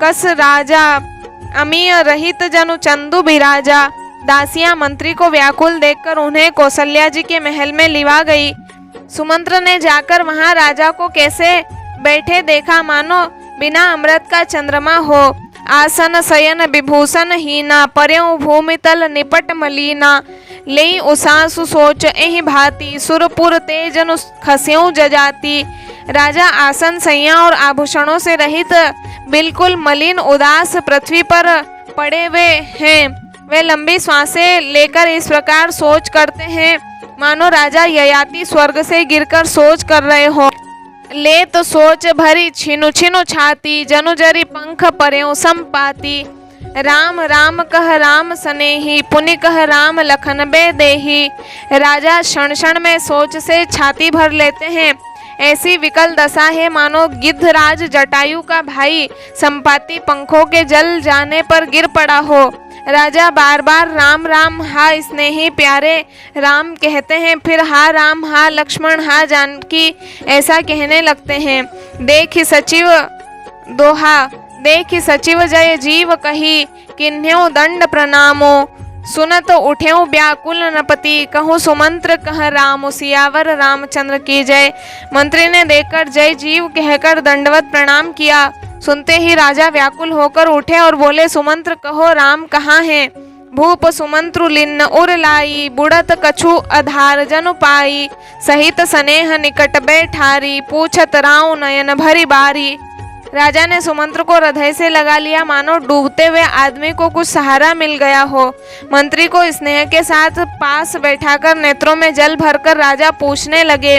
कस राजा, अमीय रहित जनु चंदु बिराजा। दासियां मंत्री को व्याकुल देखकर उन्हें कौशल्या जी के महल में लिवा गई। सुमंत्र ने जाकर वहां राजा को कैसे बैठे देखा, मानो बिना अमृत का चंद्रमा हो। आसन शयन विभूषण हीना, पर्यों भूमि तल निपट मलीना। लेई उसासु सोच एहि भांति, सुरपुर तेजनु खस्यों जजाति। राजा आसन सैया और आभूषणों से रहित बिल्कुल मलिन उदास पृथ्वी पर पड़े हुए हैं। वे लंबी सांसें लेकर इस प्रकार सोच करते हैं मानो राजा ययाति स्वर्ग से गिरकर सोच कर रहे हो। ले तो सोच भरी छिनु छिनु छाती, जनु जरी पंख पर्यों संपाती। राम राम कह राम सनेही, पुनि कह राम लखन बे देही। राजा क्षण क्षण में सोच से छाती भर लेते हैं। ऐसी विकल दशा है मानो गिद्धराज जटायु का भाई संपाति पंखों के जल जाने पर गिर पड़ा हो। राजा बार बार राम राम हा स्नेही प्यारे राम कहते हैं, फिर हा राम हा लक्ष्मण हा जानकी ऐसा कहने लगते हैं। देखि सचिव दोहा, देखि सचिव जय जीव कही, किन्ह्यों दंड प्रणामो। सुनत उठ्यों व्याकुल नपति, कहूँ सुमंत्र कह राम, सियावर रामचंद्र की जय। मंत्री ने देखकर जय जीव कहकर दंडवत प्रणाम किया। सुनते ही राजा व्याकुल होकर उठे और बोले, सुमंत्र कहो राम कहाँ हैं। भूप सुमंत्रु लिन्न उर लाई, बुड़त कछु आधार जनु पाई। सहित स्नेह निकट बैठारी, पूछत राव नयन भरी बारी। राजा ने सुमंत्र को हृदय से लगा लिया मानो डूबते हुए आदमी को कुछ सहारा मिल गया हो। मंत्री को स्नेह के साथ पास बैठाकर नेत्रों में जल भरकर राजा पूछने लगे,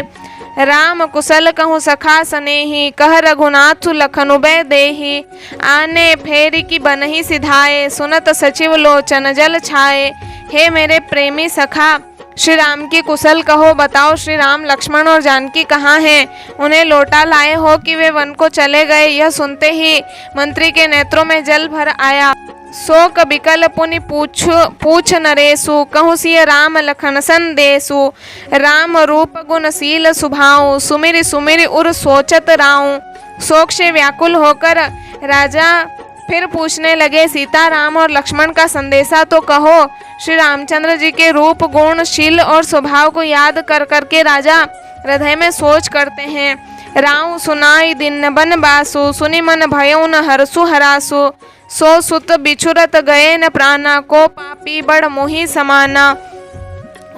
राम कुशल कहूँ सखा सनेही, कह रघुनाथ लखनु बै देही। आने फेरी की बनही सिधाए, सुनत सचिव लोचन जल छाए। हे मेरे प्रेमी सखा, श्री राम की कुशल कहो, बताओ श्री राम लक्ष्मण और जानकी कहाँ हैं। उन्हें लौटा लाए हो कि वे वन को चले गए। यह सुनते ही मंत्री के नेत्रों में जल भर आया। शोक बिकल पुनि पूछ नरेशु, कहूँ सिय राम लखन संदेशु। राम रूप गुणशील सुभाऊ, सुमिरि सुमिरि उर सोचत राऊ। शोक से व्याकुल होकर राजा फिर पूछने लगे, सीता राम और लक्ष्मण का संदेशा तो कहो। श्री रामचंद्र जी के रूप गुण शील और स्वभाव को याद कर करके राजा हृदय में सोच करते हैं। राव सुनाई दिन बन बासु, सुनि मन भयो न हरसु हरासु। सो सुत बिछुरत गए न प्राणा, को पापी बड़ मोही समाना।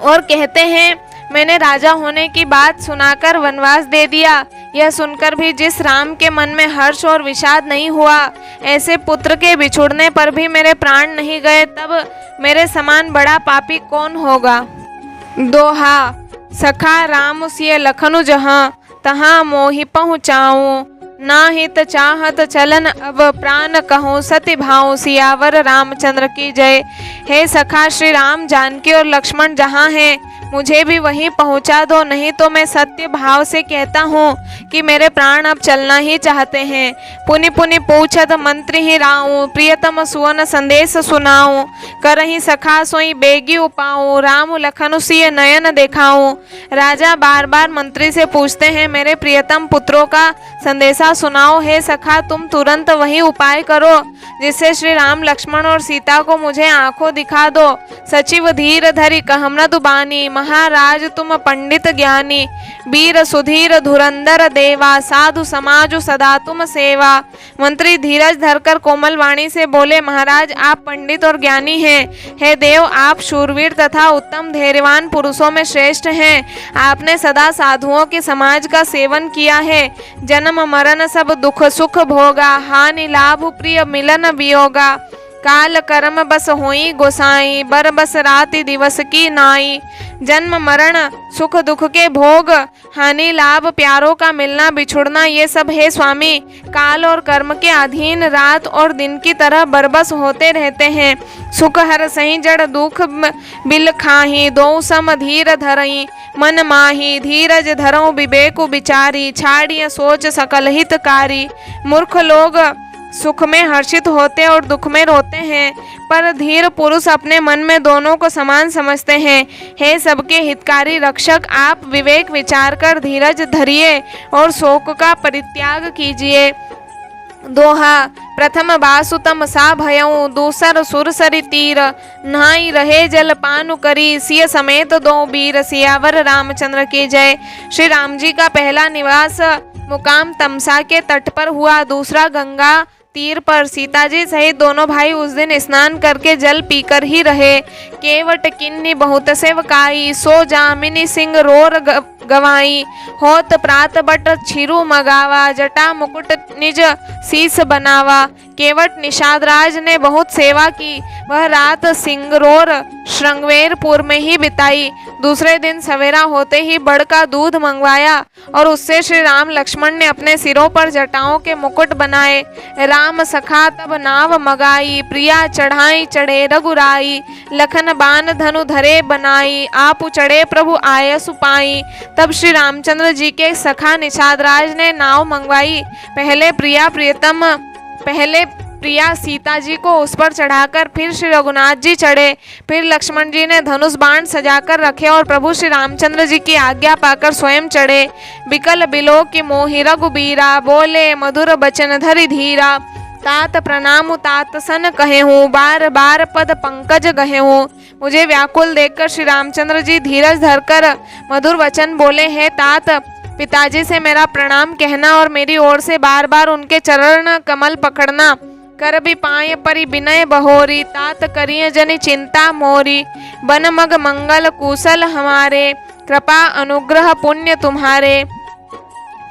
और कहते हैं, मैंने राजा होने की बात सुनाकर वनवास दे दिया। यह सुनकर भी जिस राम के मन में हर्ष और विषाद नहीं हुआ, ऐसे पुत्र के बिछुड़ने पर भी मेरे प्राण नहीं गए, तब मेरे समान बड़ा पापी कौन होगा। दोहा, सखा राम सिय लखनु जहाँ, तहाँ मोहि पहुँचाऊँ। ना हित चाहत चलन अब, प्राण कहूँ सति भाऊँ। सियावर रामचंद्र की जय। हे सखा, श्री राम जानकी और लक्ष्मण जहाँ हैं, मुझे भी वहीं पहुंचा दो, नहीं तो मैं सत्य भाव से कहता हूँ कि मेरे प्राण अब चलना ही चाहते हैं। पुनि पुनि पूछत मंत्री ही राऊँ, प्रियतम सुवन संदेश सुनाऊँ। करही सखा सोई बेगी उपाऊँ, राम लखन सिय नयन देखाऊँ। राजा बार बार मंत्री से पूछते हैं, मेरे प्रियतम पुत्रों का संदेशा सुनाओ। हे सखा, तुम तुरंत वही उपाय करो जिससे श्री राम लक्ष्मण और सीता को मुझे आंखों दिखा दो। सचिव धीर धरि कह मृदु बानी, महाराज तुम पंडित ज्ञानी। वीर सुधीर धुरंधर देवा, साधु समाजु सदा तुम सेवा। मंत्री धीरज धरकर कोमल वाणी से बोले, महाराज आप पंडित और ज्ञानी हैं। हे देव, आप शूरवीर तथा उत्तम धैर्यवान पुरुषों में श्रेष्ठ हैं। आपने सदा साधुओं के समाज का सेवन किया है। जन्म मरण सब दुख सुख भोगा, हानि लाभ प्रिय मिलन वियोगा। काल कर्म बस होई गोसाई, बर बस राति दिवस की नाई। जन्म मरण सुख दुख के भोग, हानि लाभ प्यारों का मिलना बिछुड़ना, ये सब है स्वामी काल और कर्म के अधीन रात और दिन की तरह बरबस होते रहते हैं। सुख हर सही जड़ दुख बिल खाही, दो सम धीर धरई मन माही। धीरज धरऊं विवेक विचारी, छाड़िय सोच सकल हितकारी। मूर्ख लोग सुख में हर्षित होते और दुख में रोते हैं, पर धीर पुरुष अपने मन में दोनों को समान समझते हैं। हे सबके हितकारी रक्षक, आप विवेक विचार कर धीरज धरिए और शोक का परित्याग कीजिए। दोहा। प्रथम बासुतम सा भयऊ, दूसर सुरसरि तीर। नहाई रहे जल पानु करी, सिय समेत दो वीर। सियावर रामचंद्र की जय। श्री राम जी का पहला निवास मुकाम तमसा के तट पर हुआ, दूसरा गंगा तीर पर। सीता जी सहित दोनों भाई उस दिन स्नान करके जल पीकर ही रहे। केवट किन्नी बहुत सेवकाई, सो जामिनी सिंह रोर गवाई। होत प्रात बट छिरु मगावा, जटा मुकुट निज शीस बनावा। केवट निषादराज ने बहुत सेवा की, वह रात सिंगरोर श्रृंगवेरपुर में ही बिताई। दूसरे दिन सवेरा होते ही बड़ का दूध मंगवाया और उससे श्री राम लक्ष्मण ने अपने सिरों पर जटाओं के मुकुट बनाए। राम सखा तब नाव मगाई, प्रिया चढ़ाई चढ़े रघुराई। लखन बान धनु धरे बनाई, आप चढ़े प्रभु आय सुपाई। तब श्री रामचंद्र जी के सखा निषादराज ने नाव मंगवाई। पहले प्रिया सीता जी को उस पर चढ़ाकर फिर श्री रघुनाथ जी चढ़े। फिर लक्ष्मण जी ने धनुष बाण सजाकर रखे और प्रभु श्री रामचंद्र जी की आज्ञा पाकर स्वयं चढ़े। बिकल बिलो की मोहि रघुबीरा, बोले मधुर बचन धरि धीरा। तात प्रणाम तात सन कहे हूँ, बार बार पद पंकज गहे हूँ। मुझे व्याकुल देखकर श्री रामचंद्र जी धीरज धरकर मधुर वचन बोले, है तात पिताजी से मेरा प्रणाम कहना और मेरी ओर से बार बार उनके चरण कमल पकड़ना। कर भी पाए परि विनय बहोरी, तात करिय जनि चिंता मोरी। बन मग मंगल कुशल हमारे, कृपा अनुग्रह पुण्य तुम्हारे।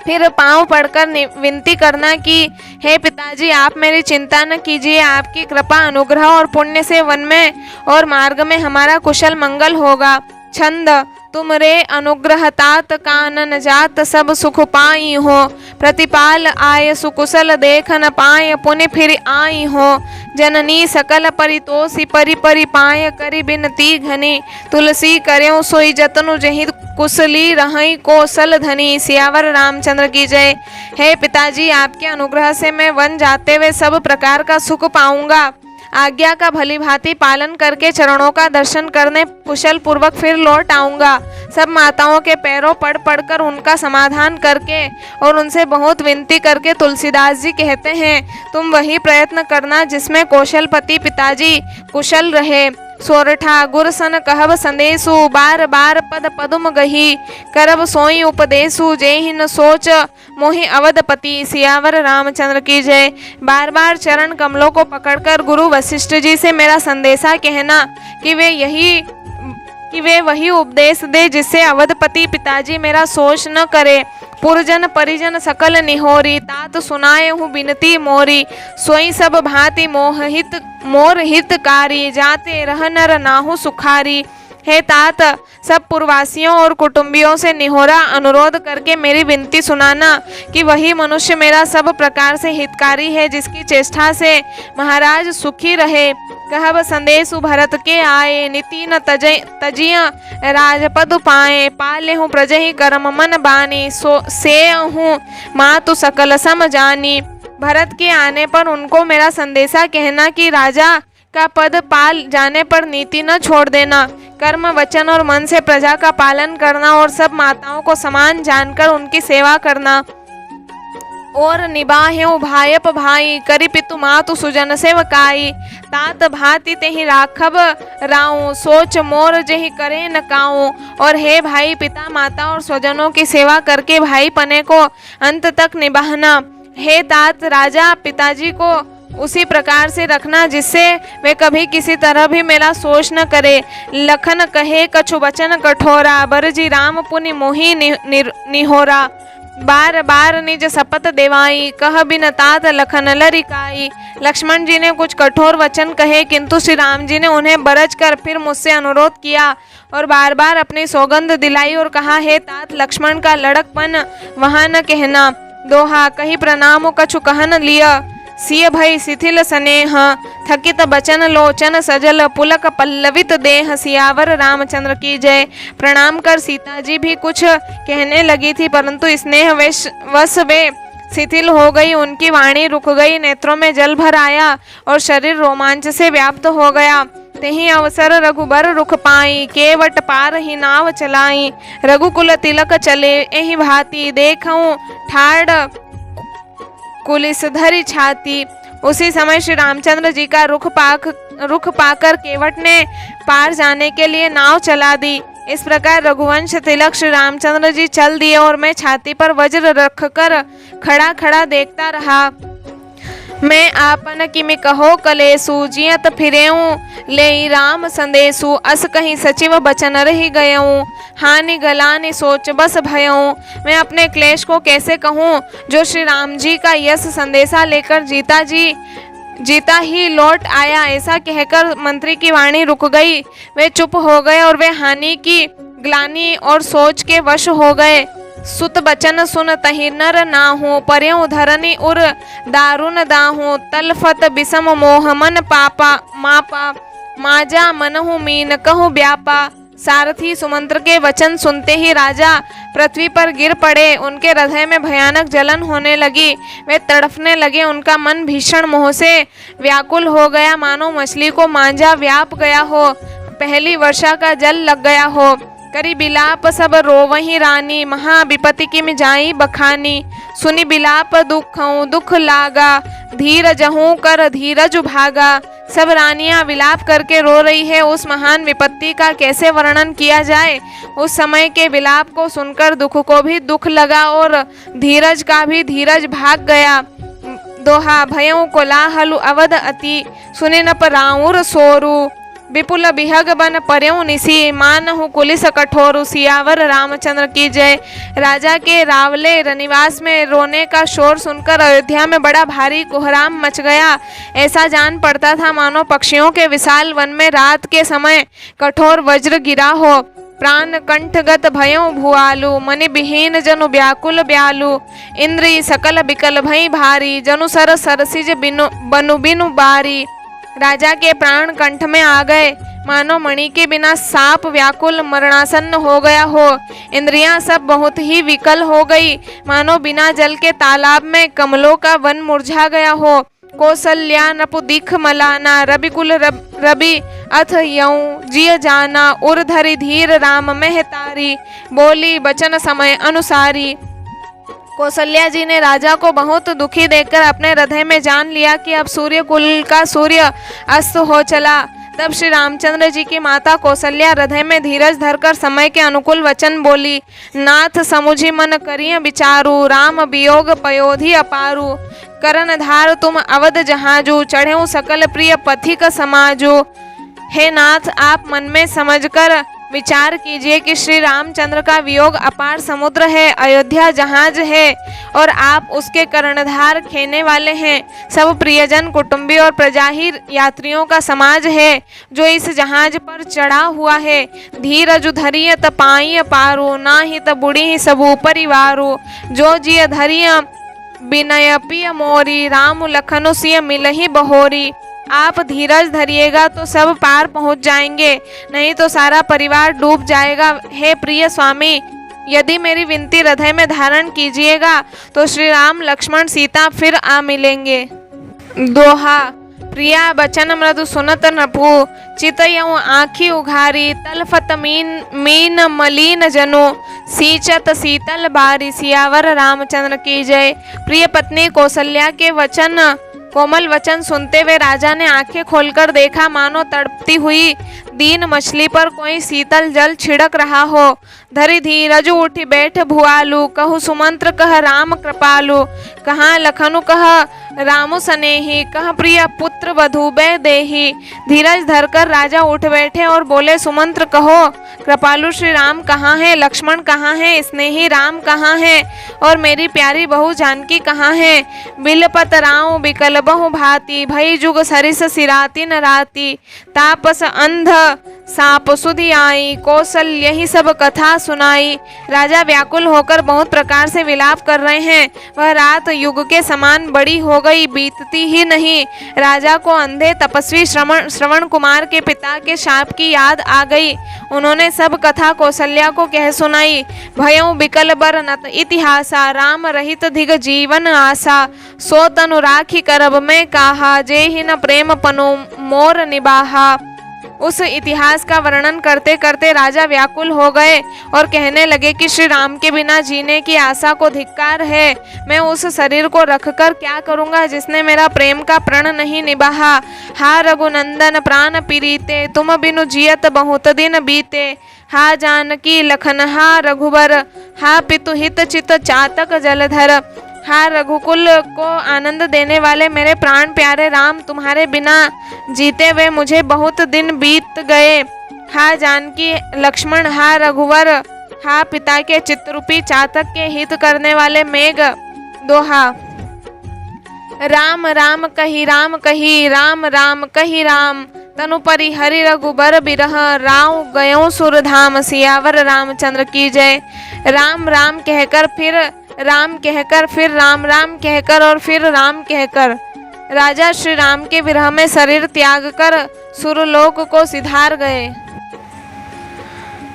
फिर पांव पड़कर विनती करना कि हे पिताजी आप मेरी चिंता न कीजिए, आपकी कृपा अनुग्रह और पुण्य से वन में और मार्ग में हमारा कुशल मंगल होगा। छंद। तुम रे अनुग्रह तात कानन जात, सब सुख पाई हो। प्रतिपाल आय सुकुशल देख न पाए, पुण्य फिर आई हो। जननी सकल परितोषी परि परि पाए, करी बिनती घनी। तुलसी कर्यों सोई जतनु जहि, कुशली रहई कौशल धनी। सियावर रामचंद्र की जय। हे पिताजी आपके अनुग्रह से मैं वन जाते हुए सब प्रकार का सुख पाऊंगा। आज्ञा का भली भांति पालन करके चरणों का दर्शन करने कुशल पूर्वक फिर लौट आऊंगा। सब माताओं के पैरों पड़ पड़कर उनका समाधान करके और उनसे बहुत विनती करके तुलसीदास जी कहते हैं, तुम वही प्रयत्न करना जिसमें कौशलपति पिताजी कुशल रहे। सोरठा। गुरसन कहब संदेशु, बार बार पद पदुम गही। करब सोई उपदेशु, जेहि न सोच मोहि अवधपति। सियावर रामचंद्र की जय। बार बार चरण कमलों को पकड़कर गुरु वशिष्ठ जी से मेरा संदेशा कहना कि वे वही उपदेश दे जिससे अवधपति पिताजी मेरा शोष न करे। पुरजन परिजन सकल निहोरी, तात सुनाए हूँ बिनती मोरी। सोई सब भांति मोर हितकारी, जाते रह नर नाहु सुखारी। हे तात सब पुरवासियों और कुटुंबियों से निहोरा अनुरोध करके मेरी विनती सुनाना कि वही मनुष्य मेरा सब प्रकार से हितकारी है जिसकी चेष्टा से महाराज सुखी रहे। कहब संदेश भरत के आए, नीति न तजिय राजपद पाए। पाले हूँ प्रजहि कर्म मन बानी, से हूँ मातु सकल सम जानी। भरत के आने पर उनको मेरा संदेशा कहना कि राजा का पद पाल जाने पर नीति न छोड़ देना। कर्म वचन और मन से प्रजा का पालन करना और सब माताओं को समान जानकर उनकी सेवा करना। और निबाह्यो भायप भाई, करी पितु मातु सुजन सेवकाई। तात भांति तेहि राखब राऊं, सोच मोर जेहि करे न काऊं। और हे भाई, पिता माता और स्वजनों की सेवा करके भाई पने को अंत तक निभाना। हे तात, राजा पिताजी को उसी प्रकार से रखना जिससे वे कभी किसी तरह भी मेरा शोष न करे। लखन कहे कछु वचन कठोरा, बरजी राम पुनि मोहि निहोरा। बार बार निज शपथ देवाई, कह बिन तात लखन लरिकाई। लक्ष्मण जी ने कुछ कठोर वचन कहे, किंतु श्री राम जी ने उन्हें बरज कर फिर मुझसे अनुरोध किया और बार बार अपनी सौगंध दिलाई और कहा, हे तात, लक्ष्मण का लड़कपन वहाँ न कहना। दोहा कही प्रणाम कछु कहन लिया, सिय भई शिथिल स्नेह। थकित बचन लोचन सजल, पुलक पल्लवित देह। सियावर रामचंद्र की जय। प्रणाम कर सीता जी भी कुछ कहने लगी थी, परंतु स्नेह वश वे शिथिल हो गई। उनकी वाणी रुक गई, नेत्रों में जल भर आया और शरीर रोमांच से व्याप्त हो गया। तेहि अवसर रघुबर रुख पाई, केवट पार ही नाव चलाई। रघुकुल तिलक चले एहि भांति, देखऊं ठाड़ कुलिस धरी छाती। उसी समय श्री रामचंद्र जी का रुख पाकर केवट ने पार जाने के लिए नाव चला दी। इस प्रकार रघुवंश तिलक श्री रामचंद्र जी चल दिए और मैं छाती पर वज्र रखकर खड़ा खड़ा देखता रहा। मैं आपन किमि कहो कलेसु, जियत फिरेऊं लेई राम संदेशु। अस कहीं सचिव बचन रही गयऊं, हानि गलानि सोच बस भयऊं। मैं अपने क्लेश को कैसे कहूँ, जो श्री राम जी का यश संदेशा लेकर जीता ही लौट आया। ऐसा कहकर मंत्री की वाणी रुक गई। वे चुप हो गए और वे हानि की ग्लानि और सोच के वश हो गए। सुत बचन सुन तहि नर नाहू, पर्यों धरनी उर दारुन दाहू। तलफत बिसम मोह मन पापा मापा, माजा मनहु मीन कहूँ व्यापा। सारथी सुमंत्र के वचन सुनते ही राजा पृथ्वी पर गिर पड़े। उनके हृदय में भयानक जलन होने लगी, वे तड़फने लगे। उनका मन भीषण मोह से व्याकुल हो गया, मानो मछली को मांझा व्याप गया हो, पहली वर्षा का जल लग गया हो। करी बिलाप सब रोवही रानी, महा विपति किम जाई बखानी। सुनी बिलाप दुख लागा, धीरजहूँ कर धीरज भागा। सब रानियां विलाप करके रो रही है, उस महान विपत्ति का कैसे वर्णन किया जाए। उस समय के विलाप को सुनकर दुख को भी दुख लगा और धीरज का भी धीरज भाग गया। दोहा भयों कोलाहलु अवध अति, सुनि न पराऊर सोरु। विपुल बिहग बन पर्यों निसी, मानहु कुलिस कठोरु। सियावर रामचंद्र की जय। राजा के रावले रनिवास में रोने का शोर सुनकर अयोध्या में बड़ा भारी कोहराम मच गया। ऐसा जान पड़ता था मानो पक्षियों के विशाल वन में रात के समय कठोर वज्र गिरा हो। प्राण कंठगत भयों भुआलु, मनि विहीन जनु व्याकुल ब्यालु। इंद्री सकल बिकल भई भारी, जनु सर सरसिज बनु बिनु बारी। राजा के प्राण कंठ में आ गए, मानो मणि के बिना सांप व्याकुल मरणासन्न हो गया हो। इंद्रियां सब बहुत ही विकल हो गई, मानो बिना जल के तालाब में कमलों का वन मुरझा गया हो। कौसल्या नपु दिख मलाना, रविकुल रवि अथ यऊ जिय जाना। उर्धरि धीर राम मेहतारी, बोली बचन समय अनुसारी। कौशल्या जी ने राजा को बहुत दुखी देखकर अपने हृदय में जान लिया कि अब सूर्य कुल का सूर्य अस्त हो चला। तब श्री रामचंद्र जी की माता कौशल्या हृदय में धीरज धरकर समय के अनुकूल वचन बोली। नाथ समुझि मन करिय विचारु, राम वियोग पयोधि अपारु। करन धार तुम अवध जहाजू, चढ़ेऊ सकल प्रिय पथिक समाजू। हे नाथ, आप मन में समझकर विचार कीजिए कि श्री रामचंद्र का वियोग अपार समुद्र है, अयोध्या जहाज है और आप उसके कर्णधार खेने वाले हैं। सब प्रियजन कुटुंबी और प्रजा ही यात्रियों का समाज है जो इस जहाज पर चढ़ा हुआ है। धीरज धरिय तपाई पारू, ना ही बुढ़ी ही सबू परिवारू। जो जिय धरिय विनय पिय मोरी, राम लखनु सिय मिलहि बहोरी। आप धीरज धरिएगा तो सब पार पहुंच जाएंगे, नहीं तो सारा परिवार डूब जाएगा। हे प्रिय स्वामी, यदि मेरी विनती हृदय में धारण कीजिएगा तो श्री राम लक्ष्मण सीता फिर आ मिलेंगे। दोहा प्रिया बचन मृदु सुनत नभु चितयऊ आँखी उघारी तलफत मीन मलिन जनो सींचत शीतल बारी। सियावर रामचंद्र की जय। प्रिय पत्नी कौशल्या के कोमल वचन सुनते हुए राजा ने आंखें खोलकर देखा, मानो तड़पती हुई दीन मछली पर कोई शीतल जल छिड़क रहा हो। धरि धीरजु उठी बैठ भुआलु, कहु सुमंत्र कह राम कृपालु। कहाँ लखनु कह रामु सनेही, कह प्रिय पुत्र वधु बै देही। धीरज धरकर राजा उठ बैठे और बोले, सुमंत्र कहो कृपालु श्री राम कहाँ है, लक्ष्मण कहाँ है, स्नेही राम कहाँ है, और मेरी प्यारी बहू जानकी कहाँ है। बिलपत राव बिकल बहु भांति, भई जुग सरिस सिराती न राती। तापस अंध साप सुधि आई, कौशल यही सब कथा सुनाई। राजा व्याकुल होकर बहुत प्रकार से विलाप कर रहे हैं। वह रात युग के समान बड़ी हो गई, बीतती ही नहीं। राजा को अंधे तपस्वी श्रवण कुमार के पिता के शाप की याद आ गई। उन्होंने सब कथा कौशल्या को कह सुनाई। भयउ बिकल बर नत इतिहासा, राम रहित धिग जीवन आशा। सो तनु राखी करब में काहा, जे ही न प्रेम पनो मोर निबाहा। उस इतिहास का वर्णन करते करते राजा व्याकुल हो गए और कहने लगे कि श्री राम के बिना जीने की आशा को धिक्कार है। मैं उस शरीर को रखकर क्या करूँगा जिसने मेरा प्रेम का प्रण नहीं निभाहा। हा रघुनंदन प्राण पीरीते, तुम बिनु जियत बहुत दिन बीते। हा जानकी लखन हा रघुबर, हा पितु हित चित चातक जलधर। हा रघुकुल को आनंद देने वाले मेरे प्राण प्यारे राम, तुम्हारे बिना जीते हुए मुझे बहुत दिन बीत गए। हा जानकी लक्ष्मण, हा रघुवर, हा पिता के चित्तरूपी चातक के हित करने वाले मेघ दोहा। राम राम कही राम कही, राम राम कही राम। तनु परि हरि रघुबर बिरह, राव गयों सुरधाम। सियावर रामचंद्र की जय। राम राम कहकर फिर राम कहकर, फिर राम राम कहकर और फिर राम कहकर राजा श्री राम के विरह में शरीर त्याग कर सुरलोक को सिधार गए।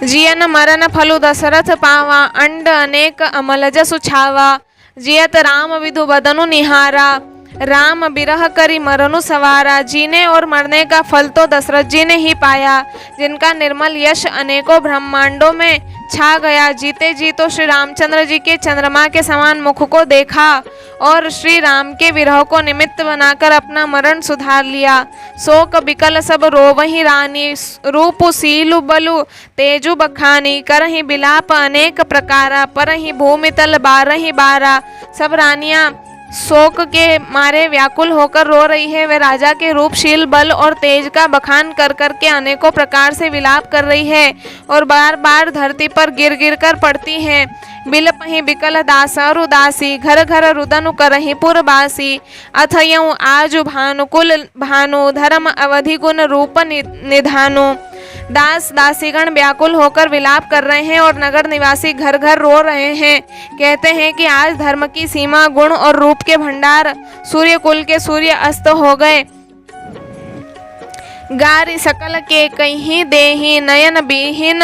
जियन मरन फलु दशरथ पावा, अंड अनेक अमल जसु छावा। जियत राम विधु बदनु निहारा, राम बिरह करी मरनु सवारा। जीने और मरने का फल तो दशरथ जी ने ही पाया, जिनका निर्मल यश अनेकों ब्रह्मांडों में छा गया। जीते जी तो श्री रामचंद्र जी के चंद्रमा के समान मुख को देखा और श्री राम के विरह को निमित्त बनाकर अपना मरण सुधार लिया। शोक बिकल सब रोवहि रानी, रूप सीलु बलु तेजु बखानी। करहि बिलाप अनेक प्रकारा, परहि भूमि तल बारहि बारा। सब रानियां शोक के मारे व्याकुल होकर रो रही है। वे राजा के रूपशील बल और तेज का बखान कर करके अनेकों प्रकार से विलाप कर रही है और बार बार धरती पर गिर गिर कर पड़ती हैं। बिलपहि बिकल दास उदासी, घर घर रुदनु करहि पुरबासी। अथयउ आजु भानुकुल भानु, धर्म अवधि गुण रूप निधानु। दास दासीगण व्याकुल होकर विलाप कर रहे हैं और नगर निवासी घर घर रो रहे हैं। कहते हैं कि आज धर्म की सीमा, गुण और रूप के भंडार, सूर्य कुल के सूर्य अस्त हो गए। गारी सकल के कहीं देही, नयन बिहीन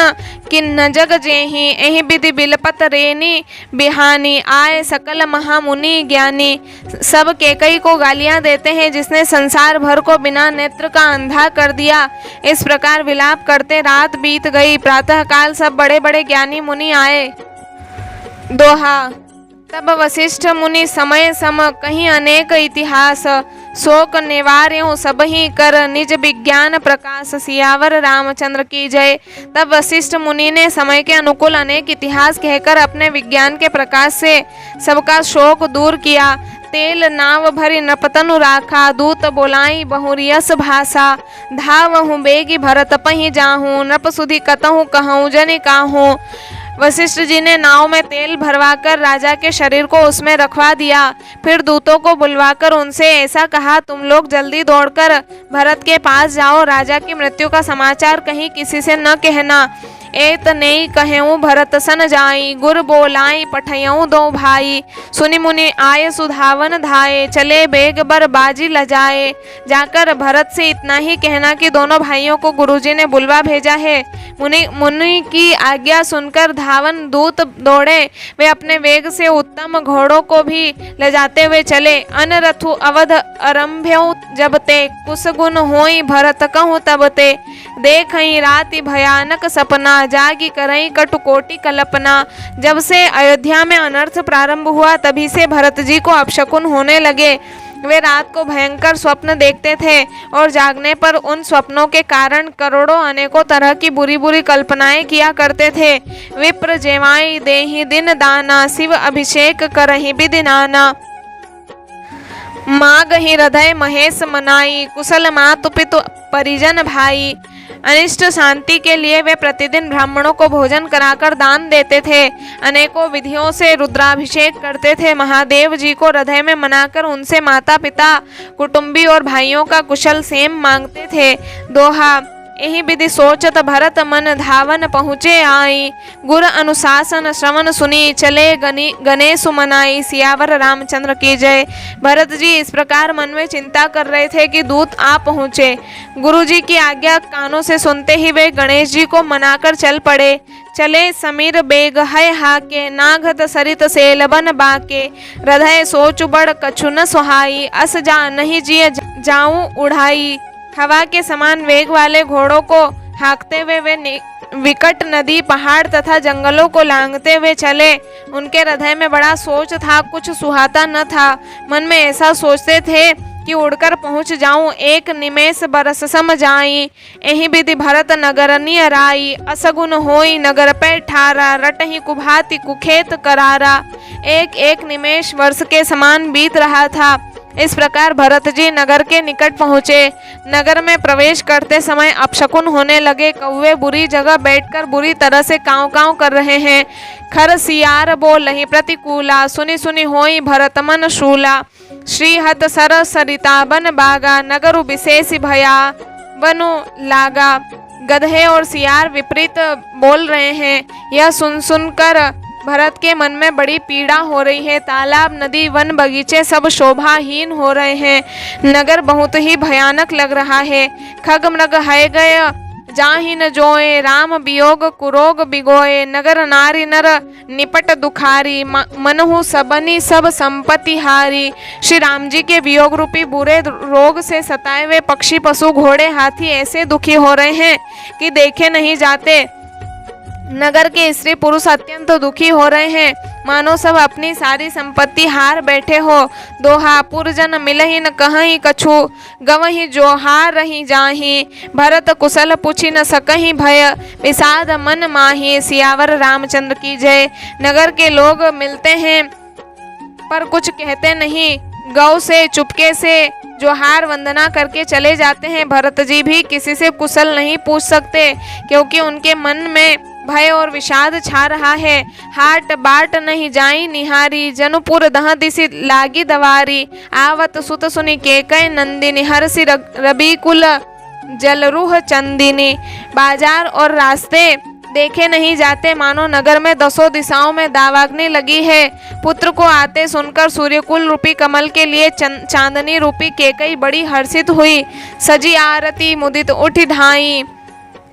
किन्न जग जेही। एहि विधि बिलपत रेनी बिहानी, आए सकल महामुनि ज्ञानी। सब केकई को गालियां देते हैं, जिसने संसार भर को बिना नेत्र का अंधा कर दिया। इस प्रकार विलाप करते रात बीत गई। प्रातःकाल सब बड़े बड़े ज्ञानी मुनि आए। दोहा। तब वशिष्ठ मुनि समय सम, कहीं अनेक इतिहास। शोक निवार्यों सब ही कर, निज विज्ञान प्रकाश। सियावर रामचंद्र की जय। तब वशिष्ठ मुनि ने समय के अनुकूल अनेक इतिहास कहकर अपने विज्ञान के प्रकाश से सबका शोक दूर किया। तेल नाव भरी नपतनु राखा, दूत बोलाई बहुरियस भाषा। धावहु बेगी भरत पहि जाहूँ, नप सुधि कतहु कहूँ जनि काहूँ। वशिष्ठ जी ने नाव में तेल भरवाकर राजा के शरीर को उसमें रखवा दिया। फिर दूतों को बुलवाकर उनसे ऐसा कहा, तुम लोग जल्दी दौड़कर भरत के पास जाओ। राजा की मृत्यु का समाचार कहीं किसी से न कहना। एत नेई कहऊँ भरत सन जाई, गुर बोलाई पठयऊँ दो भाई। सुनि मुनि आय सुधावन धाये, चले बेग बर बाजी लजाए। जाकर भरत से इतना ही कहना कि दोनों भाइयों को गुरुजी ने बुलवा भेजा है। मुनि की आज्ञा सुनकर धावन दूत दौड़े। वे अपने वेग से उत्तम घोड़ों को भी ले जाते हुए चले। अनरथु अवध आरंभ्यौ जब ते, कुसगुन होई भरत कहूँ तब ते। देखई राति भयानक सपना, जागी करई कटुकोटि कल्पना। जब से अयोध्या में अनर्थ प्रारंभ हुआ तभी से भरत जी को अपशकुन होने लगे। वे रात को भयंकर स्वप्न देखते थे और जागने पर उन स्वप्नों के कारण करोड़ों अनेकों तरह की बुरी बुरी कल्पनाएं किया करते थे। विप्र जेवाई देहि दिन दाना, शिव अभिषेक करहि विधि नाना। मागहि हृदय महेश मनाई, कुशल मातु पितु परिजन भाई। अनिष्ट शांति के लिए वे प्रतिदिन ब्राह्मणों को भोजन कराकर दान देते थे। अनेकों विधियों से रुद्राभिषेक करते थे। महादेव जी को हृदय में मनाकर उनसे माता पिता, कुटुंबी और भाइयों का कुशल क्षेम मांगते थे। दोहा यही विधि सोचत भरत मन, धावन पहुँचे आई। गुर अनुशासन श्रवण सुनी, चले गणेश मनाई। सियावर रामचंद्र की जय। भरत जी इस प्रकार मन में चिंता कर रहे थे कि दूत आ पहुँचे। गुरु जी की आज्ञा कानों से सुनते ही वे गणेश जी को मनाकर चल पड़े। चले समीर बेग है हाके, नाघत सरित सेलबन बाके। हृदय सोच बड़ कछु न सुहाई, अस जा नहीं जिय जाऊं उड़ाई। हवा के समान वेग वाले घोड़ों को हाँकते हुए वे विकट नदी, पहाड़ तथा जंगलों को लांघते हुए चले। उनके हृदय में बड़ा सोच था, कुछ सुहाता न था। मन में ऐसा सोचते थे कि उड़कर पहुँच जाऊं, एक निमेष बरस सम जाई। यही विधि भरत नगरनी राई, असगुन होई नगर पे ठारा। रटहि कुभाति कुखेत करारा। एक एक निमेष वर्ष के समान बीत रहा था। इस प्रकार भरत जी नगर के निकट पहुँचे। नगर में प्रवेश करते समय अपशकुन होने लगे। कौवे बुरी जगह बैठकर बुरी तरह से काँव काँव कर रहे हैं। खर सियार बोलहि प्रतिकूला, सुनि सुनि होई भरत मन शूला। श्रीहत सर सरिता बन बागा, नगरु विशेष भया बनु लागा। गधे और सियार विपरीत बोल रहे हैं। यह सुन सुनकर भरत के मन में बड़ी पीड़ा हो रही है। तालाब, नदी, वन, बगीचे सब शोभाहीन हो रहे हैं। नगर बहुत ही भयानक लग रहा है। खग मृग है गए जाहि न जोए, राम वियोग कुरोग बिगोए। नगर नारी नर निपट दुखारी, मनहु सबनी सब संपत्ति हारी। श्री राम जी के वियोग रूपी बुरे रोग से सताए हुए पक्षी, पशु, घोड़े, हाथी ऐसे दुखी हो रहे हैं कि देखे नहीं जाते। नगर के स्त्री पुरुष अत्यंत दुखी हो रहे हैं, मानो सब अपनी सारी संपत्ति हार बैठे हो। दोहा पुरजन मिलहि न कहहि कछु, गवहि जोहार रही जाहि। भरत कुशल पूछी न सकहि भय, विषाद मन माहि। सियावर रामचंद्र की जय। नगर के लोग मिलते हैं पर कुछ कहते नहीं। गौ से चुपके से जोहार वंदना करके चले जाते हैं। भरत जी भी किसी से कुशल नहीं पूछ सकते, क्योंकि उनके मन में भय और विषाद छा रहा है। हाट बाट नहीं जाई निहारी, जनुपुर दह दिसी लागी दवारी। आवत सुत सुनि केकय नंदिनी, हरसि रवि कुल जलरुह चंदिनी। बाजार और रास्ते देखे नहीं जाते, मानो नगर में दसों दिशाओं में दावाग्नि लगी है। पुत्र को आते सुनकर सूर्यकुल रूपी कमल के लिए चांदनी रूपी केकई बड़ी हर्षित हुई। सजी आरती मुदित उठी ढाई,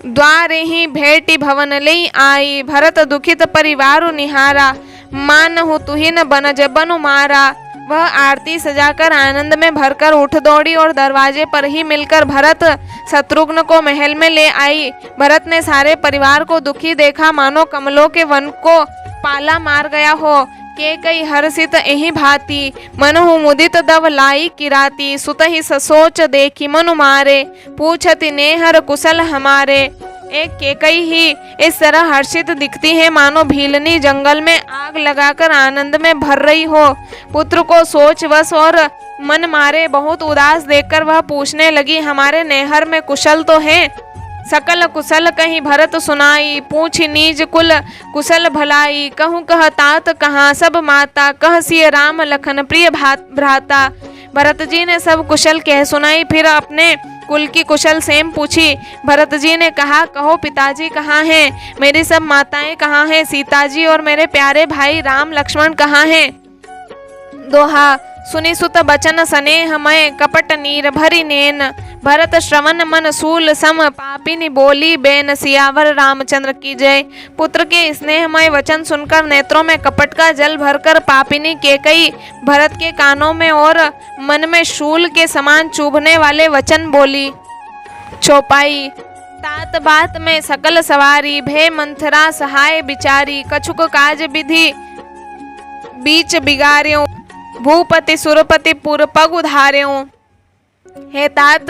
द्वारे ही भेटी भवन लई आई। भरत दुखित परिवारु निहारा, मानहु तुहिन बनज बनु मारा। वह आरती सजाकर आनंद में भरकर उठ दौड़ी और दरवाजे पर ही मिलकर भरत शत्रुघ्न को महल में ले आई। भरत ने सारे परिवार को दुखी देखा, मानो कमलों के वन को पाला मार गया हो। के कई हर्षित एहि भांति, मनहु मुदित दव लाई किराती। सुतहि ससोच देखी मनु मारे, पूछति नेहर कुशल हमारे। एक केकई ही इस तरह हर्षित दिखती है, मानो भीलनी जंगल में आग लगाकर आनंद में भर रही हो। पुत्र को सोच वश और मन मारे बहुत उदास देखकर वह पूछने लगी, हमारे नेहर में कुशल तो है? सकल कुशल कहीं भरत सुनाई, पूछ नीज कुल कुशल भलाई। कहूँ कह तात कहाँ सब माता, कह सिय राम लखन प्रिय भ्राता। भरत जी ने सब कुशल कह सुनाई, फिर अपने कुल की कुशल सेम पूछी। भरत जी ने कहा, कहो पिताजी कहाँ हैं? मेरी सब माताएं कहाँ हैं? सीता जी और मेरे प्यारे भाई राम लक्ष्मण कहाँ हैं? दोहा। सुनि सुत बचन स्नेह मय, कपट नीर भरी नैन। भरत श्रवण मन सूल सम, पापिनी बोली बेन। सियावर रामचंद्र की जय। पुत्र के स्नेहमय वचन सुनकर नेत्रों में कपट का जल भरकर पापिनी केकई भरत के कानों में और मन में शूल के समान चुभने वाले वचन बोली। चौपाई। तात बात में सकल सवारी, भय मंथरा सहाय बिचारी। कछुक काज विधि बीच बिगार्यों, भूपति सुरपति पुर पग उधार्यों। हे तात,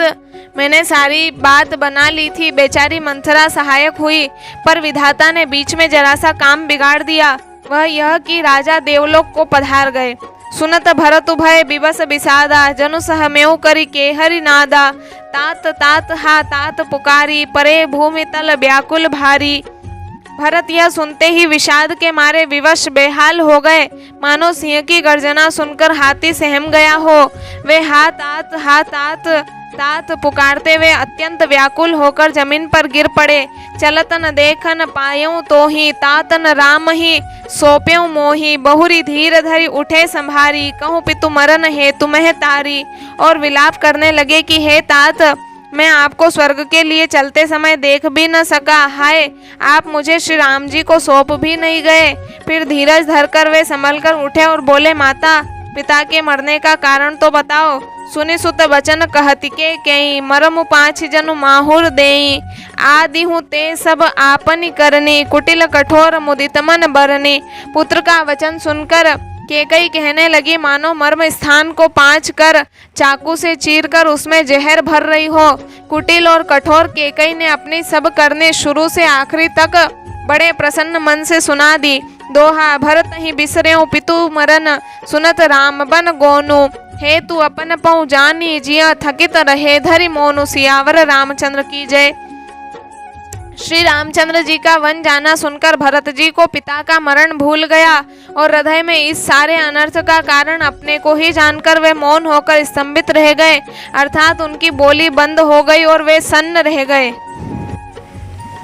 मैंने सारी बात बना ली थी, बेचारी मंथरा सहायक हुई, पर विधाता ने बीच में जरा सा काम बिगाड़ दिया। वह यह कि राजा देवलोक को पधार गए। सुनत भरत भय विवश बिसादा, जनु सहमेव करी के हरि नादा। तात तात हा तात पुकारी, परे भूमि तल व्याकुल भारी। भरत यह सुनते ही विषाद के मारे विवश बेहाल हो गए, मानो सिंह की गर्जना सुनकर हाथी सहम गया हो। वे हा तात तात पुकारते वे अत्यंत व्याकुल होकर जमीन पर गिर पड़े। चलत न देखन पायऊं तो ही, तात न राम ही सौंप्यों मोही। बहुरी धीर धरी उठे संभारी, कहूँ पितु मरन हे तुम्हें तारी। और विलाप करने लगे कि हे तात, मैं आपको स्वर्ग के लिए चलते समय देख भी न सका। हाय, आप मुझे श्री राम जी को सौंप भी नहीं गए। फिर धीरज धरकर वे संभल कर उठे और बोले, माता, पिता के मरने का कारण तो बताओ। सुनि सुत बचन कहति के कई, मरमु पाँच जनु माहुर देई। आदि हूँ ते सब आपनी करनी, कुटिल कठोर मुदित मन बरनी। पुत्र का वचन सुनकर केकई कहने लगी, मानो मर्म स्थान को 5 कर चाकू से चीरकर उसमें जहर भर रही हो। कुटिल और कठोर केकई ने अपनी सब करने शुरू से आखिरी तक बड़े प्रसन्न मन से सुना दी। दोहा। भरत ही बिसर्यों पितु मरन, सुनत राम बन गोनु। हे तू अपन पौ जानी, जिया थकित रहे धरि मोनु। सियावर रामचंद्र की जय। श्री रामचंद्र जी का वन जाना सुनकर भरत जी को पिता का मरण भूल गया और हृदय में इस सारे अनर्थ का कारण अपने को ही जानकर वे मौन होकर स्तंभित रह गए, अर्थात उनकी बोली बंद हो गई और वे सन्न रह गए।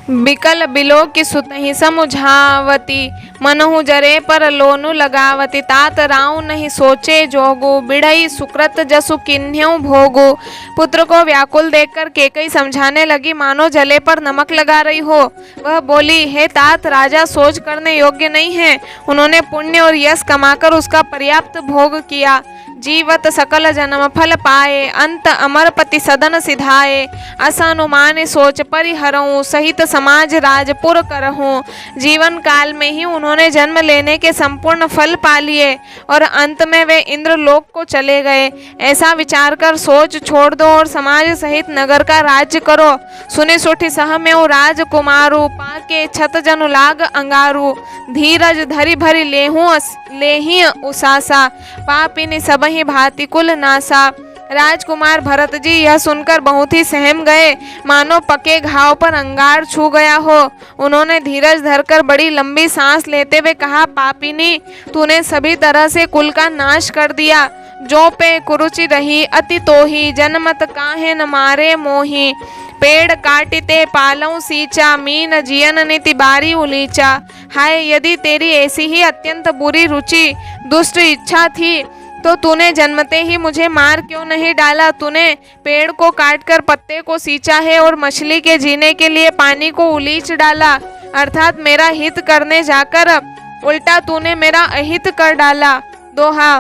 बिकल बिलो की सुतहि समुझावती, मनहु जरे पर लोनु लगावती। तात राव नहीं सोचे जोगु, बिढ़ई सुकृत जसु किन्ह्यों भोगु। पुत्र को व्याकुल देखकर केकई समझाने लगी, मानो जले पर नमक लगा रही हो। वह बोली, हे तात, राजा सोच करने योग्य नहीं है। उन्होंने पुण्य और यश कमाकर उसका पर्याप्त भोग किया। जीवत सकल जन्म फल पाए, अंत अमरपति सदन सिधाए। असनुमान सोच परिहरऊं, सहित समाज राजपुर करहूं। जीवन काल में ही उन्होंने जन्म लेने के संपूर्ण फल पा लिए और अंत में वे इंद्रलोक को चले गए। ऐसा विचार कर सोच छोड़ दो और समाज सहित नगर का राज्य करो। सुनि सुठी सहमेव राजकुमारू, पाके छत जनु लाग अंगारू। धीरज धरि भरी लेही उसासा, पापिनी सबहि भांति कुल नासा। राजकुमार भरत जी यह सुनकर बहुत ही सहम गए, मानो पके घाव पर अंगार छू गया हो। उन्होंने धीरज धरकर बड़ी लंबी सांस लेते हुए कहा, पापिनी, तूने सभी तरह से कुल का नाश कर दिया। जो पे कुरुचि रही अति तोही, जनमत काहे न मारे मोही। पेड़ काटिते पालऊ सींचा, मीन जियन नीति बारी उलीचा। हाय, यदि तेरी ऐसी ही अत्यंत बुरी रुचि दुष्ट इच्छा थी तो तूने जन्मते ही मुझे मार क्यों नहीं डाला। तूने पेड़ को काटकर पत्ते को सींचा है और मछली के जीने के लिए पानी को उलीच डाला, अर्थात मेरा हित करने जाकर उल्टा तूने मेरा अहित कर डाला। दोहा।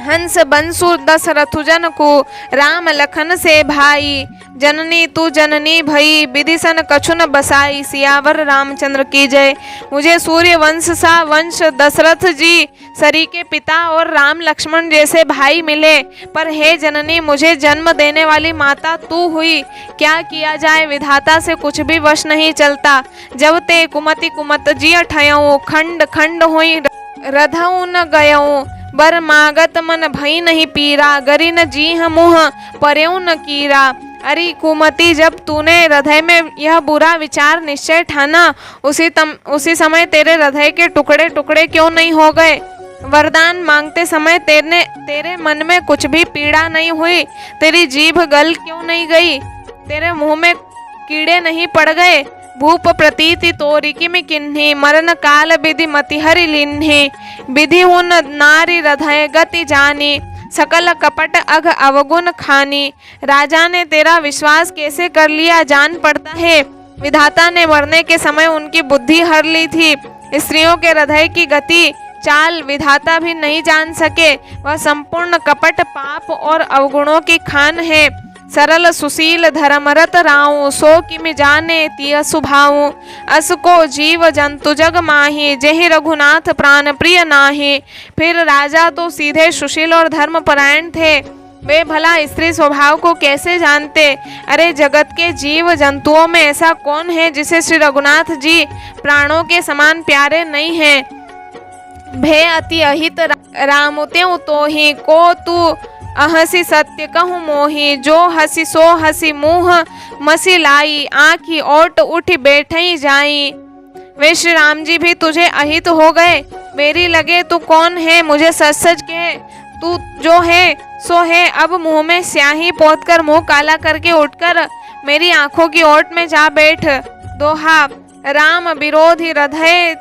हंस बंसु दशरथुजन को, राम लखन से भाई। जननी तू जननी भई, विदिशन कछुन बसाई। सियावर रामचंद्र की जय। मुझे सूर्य वंश सा वंश दशरथ जी सरी के पिता और राम लक्ष्मण जैसे भाई मिले, पर हे जननी, मुझे जन्म देने वाली माता तू हुई। क्या किया जाए, विधाता से कुछ भी वश नहीं चलता। जब ते कुमति कुमत जिय ठयऊं, खंड खंड हुई रधऊ न गयऊं। बर मागत मन भई नहीं पीरा, गरी न जी मुँह पर्यऊ न कीरा। अरे कुमति, जब तूने हृदय में यह बुरा विचार निश्चय ठाना, उसी समय तेरे हृदय के टुकड़े टुकड़े क्यों नहीं हो गए। वरदान मांगते समय तेरे मन में कुछ भी पीड़ा नहीं हुई? तेरी जीभ गल क्यों नहीं गई? तेरे मुंह में कीड़े नहीं पड़ गए? भूप प्रतीति तोरी किमि किन्ही, मरण काल विधि मति हरि लिन्ही। विधि हुन नारी हृदय गति जानी, सकल कपट अघ अवगुण खानी। राजा ने तेरा विश्वास कैसे कर लिया जान पड़ता है। विधाता ने मरने के समय उनकी बुद्धि हर ली थी। स्त्रियों के हृदय की गति चाल विधाता भी नहीं जान सके। वह संपूर्ण कपट पाप और अवगुणों की खान है। सरल सुशील धर्मरत राऊ, सो किमि जाने तिय सुभाऊ। अस को जीव जंतु जग माही, जेहि रघुनाथ प्राण प्रिय नाही। फिर राजा तो सीधे सुशील और धर्मपरायण थे, वे भला स्त्री स्वभाव को कैसे जानते? अरे जगत के जीव जंतुओं में ऐसा कौन है जिसे श्री रघुनाथ जी प्राणों के समान प्यारे नहीं हैं? भय अति अहित राम त्यों तोहि, को तू अहसी सत्य कहूँ मोहि। जो हसी सो हसी मुँह मसी लाई, आँखी ओट उठी बैठई जाई। वे श्री राम जी भी तुझे अहित हो गए? मेरी लगे तू कौन है, मुझे सच सच कह। तू जो है सो है। अब मुंह में स्याही पोत कर मुंह काला करके उठकर मेरी आंखों की ओट में जा बैठ। दोहा राम विरोधी हृदय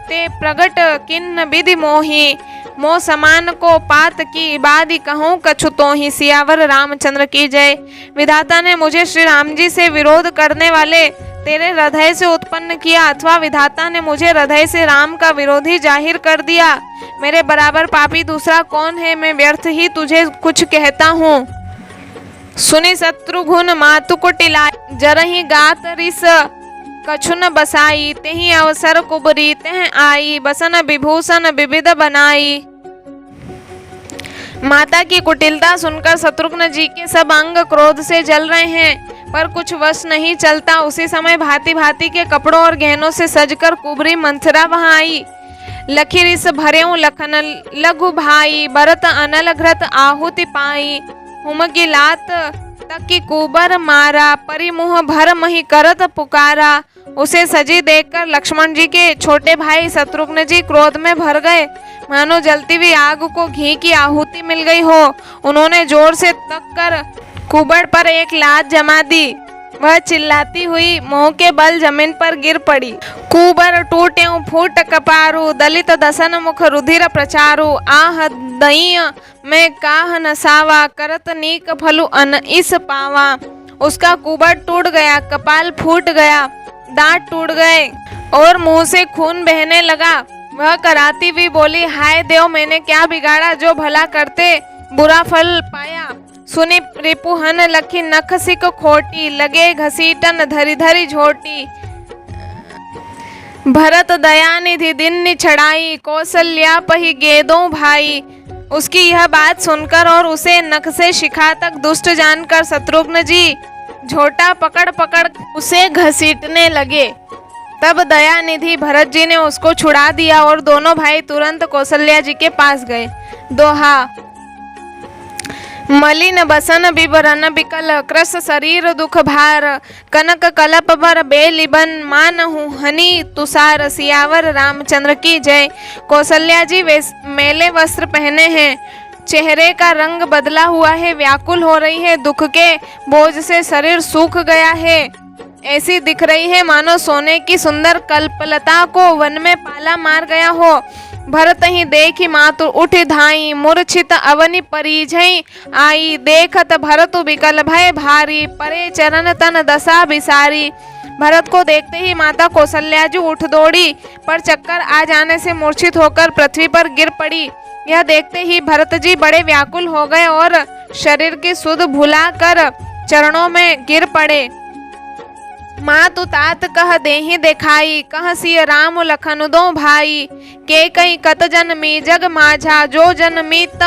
ते प्रगट किन्न विधि मोही। मोह समान को पात की बादी कहूँ कछु तोहि। सियावर रामचंद्र की जय। विधाता ने मुझे श्री राम जी से विरोध करने वाले तेरे हृदय से उत्पन्न किया, अथवा विधाता ने मुझे हृदय से राम का विरोधी जाहिर कर दिया। मेरे बराबर पापी दूसरा कौन है? मैं व्यर्थ ही तुझे कुछ कहता हूँ। सुनि शत्रुघ्न मातु कुटिलाई, जरहि गात रिस कछु न बसाई। तेहि अवसर कुबरी तेह आई, बसन विभूषण विविध बनाई। माता की कुटिलता सुनकर शत्रुघ्न जी के सब अंग क्रोध से जल रहे हैं, पर कुछ वश नहीं चलता। उसी समय भांति भांति के कपड़ों और गहनों से सजकर कुबरी मंथरा वहां आई। लखी रिस भरेऊ लखन लघु भाई, भरत अनल घृत आहुति पाई। हुमकी लात तक की कुबर मारा, परिमुह भर मही करत पुकारा। उसे सजी देखकर लक्ष्मण जी के छोटे भाई शत्रुघ्न जी क्रोध में भर गए, मानो जलती हुई आग को घी की आहुति मिल गई हो। उन्होंने जोर से तक कर कुबड़ पर एक लात जमा दी। वह चिल्लाती हुई मोह के बल जमीन पर गिर पड़ी। कुबर टूट्यों फूट कपारू, दलित दसन मुख रुधिर प्रचारू। आह दई में काह नसावा, करत नीक फलु अन इस पावा। उसका कुबर टूट गया, कपाल फूट गया, दांत टूट गए और मुंह से खून बहने लगा। वह कराती हुई बोली, हाय देव, मैंने क्या बिगाड़ा जो भला करते बुरा फल पाया। सुनि रिपुहन लखी नख सिक खोटी, लगे घसीटन धरी धरी झोटी। भरत दयानिधि दिन छड़ाई, कौशल्या पही गेदों भाई। उसकी यह बात सुनकर और उसे नख से शिखा तक दुष्ट जानकर शत्रुघ्न जी झोटा पकड़ पकड़ उसे घसीटने लगे। तब दयानिधि भरत जी ने उसको छुड़ा दिया और दोनों भाई तुरंत कौशल्या जी के पास गए। दोहा मलिन बसन बिबरन बिकल, कृस शरीर दुख भार। कनक कलप भर बेलिबन, मानहु हनी तुषार। सियावर रामचंद्र की जय। कौशल्या जी मेले वस्त्र पहने हैं, चेहरे का रंग बदला हुआ है, व्याकुल हो रही है, दुख के बोझ से शरीर सूख गया है। ऐसी दिख रही है मानो सोने की सुंदर कल्पलता को वन में पाला मार गया हो। भरत ही देखी मातु उठी धाई, मूर्छित अवनि परिझई आई। देखत भरत बिकल भय भारी, परे चरण तन दशा बिसारी। भरत को देखते ही माता कौशल्या जी उठ दौड़ी, पर चक्कर आ जाने से मूर्छित होकर पृथ्वी पर गिर पड़ी। यह देखते ही भरत जी बड़े व्याकुल हो गए और शरीर की सुध भुलाकर चरणों में गिर पड़े। माँ तु तात कह देहि देखाई, कह सिय राम लखन दो भाई। के कई कत जन्मी जग माझा, जो जन्मी त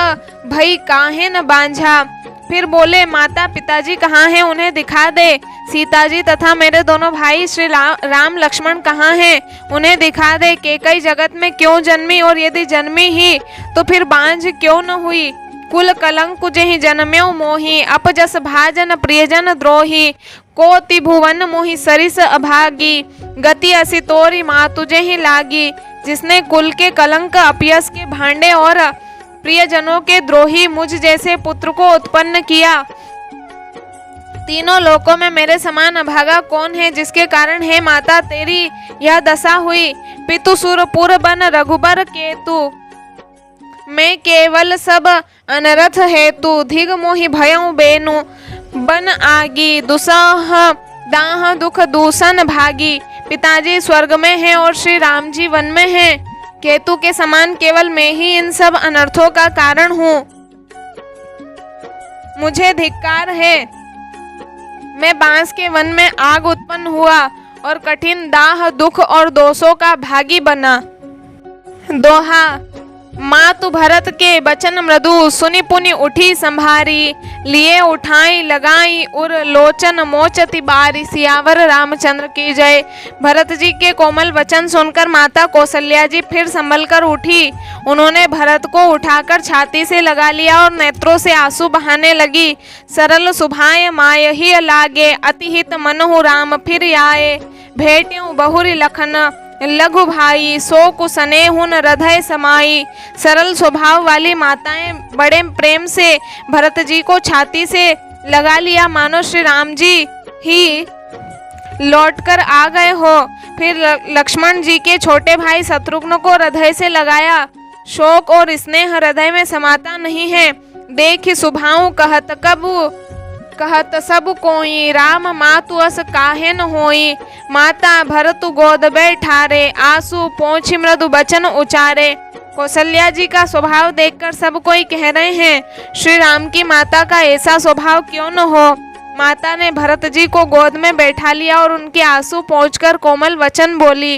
भई काहे न बांझा। फिर बोले, माता पिताजी कहाँ हैं, उन्हें दिखा दे। सीता जी तथा मेरे दोनों भाई श्री राम लक्ष्मण कहाँ हैं, उन्हें दिखा दे। के कई जगत में क्यों जन्मी, और यदि जन्मी ही तो फिर बांझ क्यों न हुई। कुल कलंक जेहि जन्म्यो मोहि, अपजस भाजन प्रियजन द्रोही। कोटि भुवन मोहि सरिस अभागी, गति असि तोरी मातु जेहि लागी। जिसने कुल के कलंक, अपयश के भांडे और प्रियजनों के द्रोही मुझ जैसे पुत्र को उत्पन्न किया। तीनों लोकों में मेरे समान अभागा कौन है, जिसके कारण हे माता तेरी यह दशा हुई। पितु सुरपुर बन रघुबर केतु, मैं केवल सब अनरथ हेतु। धिग मोहि भयउ बेनु बन आगी, दुसह दाह दुख दूषण भागी। पिताजी स्वर्ग में हैं और श्री राम जी वन में हैं। केतु के समान केवल मैं ही इन सब अनर्थों का कारण हूँ। मुझे धिक्कार है। मैं बांस के वन में आग उत्पन्न हुआ और कठिन दाह, दुख और दोषों का भागी बना। दोहा। मातु भरत के बचन मृदु, सुनि पुनि उठी संभारी। लिए उठाई लगाई उर लोचन, मोचति बारी। सियावर रामचंद्र की जय। भरत जी के कोमल वचन सुनकर माता कौशल्या जी फिर संभल कर उठी। उन्होंने भरत को उठाकर छाती से लगा लिया और नेत्रों से आंसू बहाने लगी। सरल सुभाय माय ही लागे, अति हित मनहु राम फिर आए। भेट्यूं बहुरी लखन लघु भाई, सो कुसने हुन हृदय समाई। सरल स्वभाव वाली माताएं बड़े प्रेम से भरत जी को छाती से लगा लिया, मानो श्री राम जी ही लौटकर आ गए हो। फिर लक्ष्मण जी के छोटे भाई शत्रुघ्न को हृदय से लगाया। शोक और स्नेह हृदय में समाता नहीं है। देख सुभाऊ कहत सब कोई, राम मातु अस काहे न होई। माता भरतु गोद बैठारे, आंसू पोंछी मृदु बचन उचारे। कौशल्या जी का स्वभाव देखकर सब कोई कह रहे हैं, श्री राम की माता का ऐसा स्वभाव क्यों न हो। माता ने भरत जी को गोद में बैठा लिया और उनके आंसू पोंछकर कोमल वचन बोली।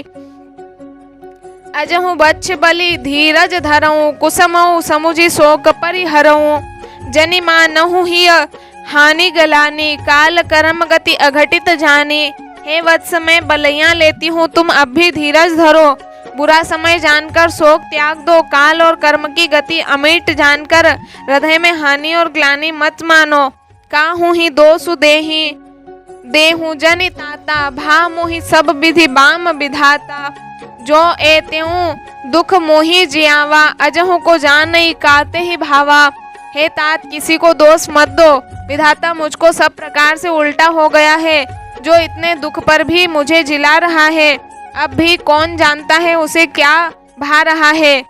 अजहु बच्छ बलि धीरज धरऊं, कुसमऊ समुझी शोक परिहरऊं। जनि मानहु हिय हानि गलानी, काल कर्म गति अघटित जानी। हे वत्स मैं बलैया लेती हूँ, तुम अब भी धीरज धरो। बुरा समय जानकर शोक त्याग दो। काल और कर्म की गति अमिट जानकर हृदय में हानि और ग्लानि मत मानो। काहू ही दोषु देहु जनि ताता, भा मोहि सब विधि बाम विधाता। जो एतेऊ दुख मोहि जियावा, अजहु को जानई काते ही भावा। हे तात किसी को दोष मत दो, विधाता मुझको सब प्रकार से उल्टा हो गया है। जो इतने दुख पर भी मुझे जिला रहा है, अब भी कौन जानता है उसे क्या भा रहा है।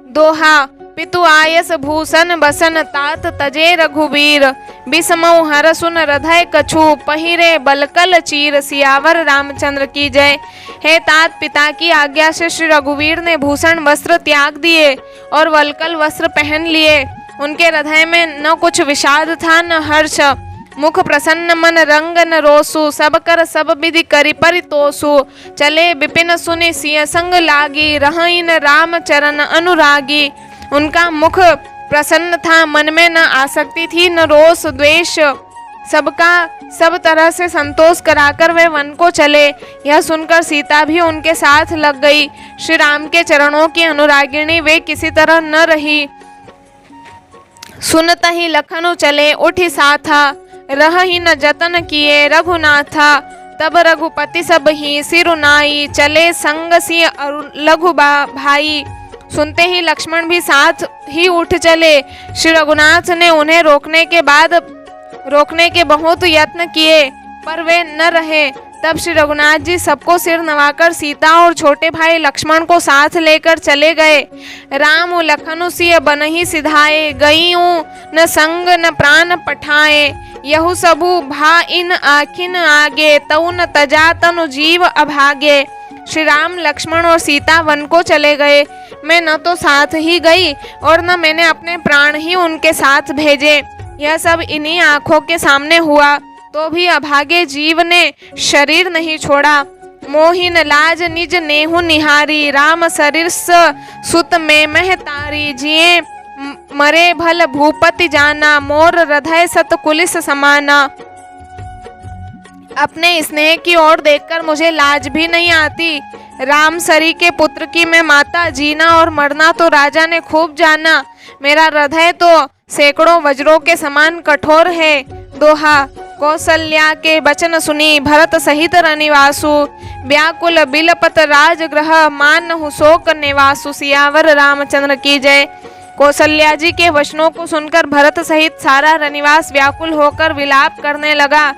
दोहा। पितु आयस भूषण बसन, तात तजे रघुवीर। बिसमऊ हर सुन हृदय कछु, पहिरे बलकल चीर। सियावर रामचंद्र की जय। हे तात पिता की आज्ञा से श्री रघुवीर ने भूषण वस्त्र त्याग दिए और वलकल वस्त्र पहन लिए। उनके हृदय में न कुछ विषाद था न हर्ष। मुख प्रसन्न मन रंग न रोसु, सब कर सब विधि करि परितोषु। चले विपिन सुनि सिय संग लागी, रहइन राम चरण अनुरागी। उनका मुख प्रसन्न था, मन में न आसक्ति थी न रोष द्वेष। सबका सब तरह से संतोष कराकर वे वन को चले। यह सुनकर सीता भी उनके साथ लग गई। श्री राम के चरणों की अनुरागिणी वे किसी तरह न रही। सुनत ही लखनु चले उठी साथा, रही न जतन किए रघुनाथा। तब रघुपति सब ही सिरुनाई, चले संग सिय लघु भाई। सुनते ही लक्ष्मण भी साथ ही उठ चले। श्री रघुनाथ ने उन्हें रोकने के बहुत यत्न किए, पर वे न रहे। तब श्री रघुनाथ जी सबको सिर नवाकर सीता और छोटे भाई लक्ष्मण को साथ लेकर चले गए। राम लखनु सिय बनहि सिधाए, गईऊं न संग न प्राण पठाए। यहु सबु भा इन आखिन आगे, तऊ न तजा तनु जीव अभागे। श्री राम लक्ष्मण और सीता वन को चले गए। मैं न तो साथ ही गई और न मैंने अपने प्राण ही उनके साथ भेजे। यह सब इन्हीं आंखों के सामने हुआ, तो भी अभागे जीव ने शरीर नहीं छोड़ा। मोहिन लाज निज नेहु निहारी, राम शरीर सुत में महतारी। जिए मरे भल भूपति जाना, मोर हृदय सत कुलिस समाना। अपने स्नेह की ओर देखकर मुझे लाज भी नहीं आती। राम सरी के पुत्र की मैं माता, जीना और मरना तो राजा ने खूब जाना। मेरा हृदय तो सैकड़ों वज्रों के समान कठोर है। दोहा। कौसल्या के वचन सुनी भरत सहित रनिवासु, व्याकुल बिलपत राजगृह मानहु शोक निवासु। सियावर रामचंद्र की जय। कौशल्या जी के वचनों को सुनकर भरत सहित सारा रनिवास व्याकुल होकर विलाप करने लगा।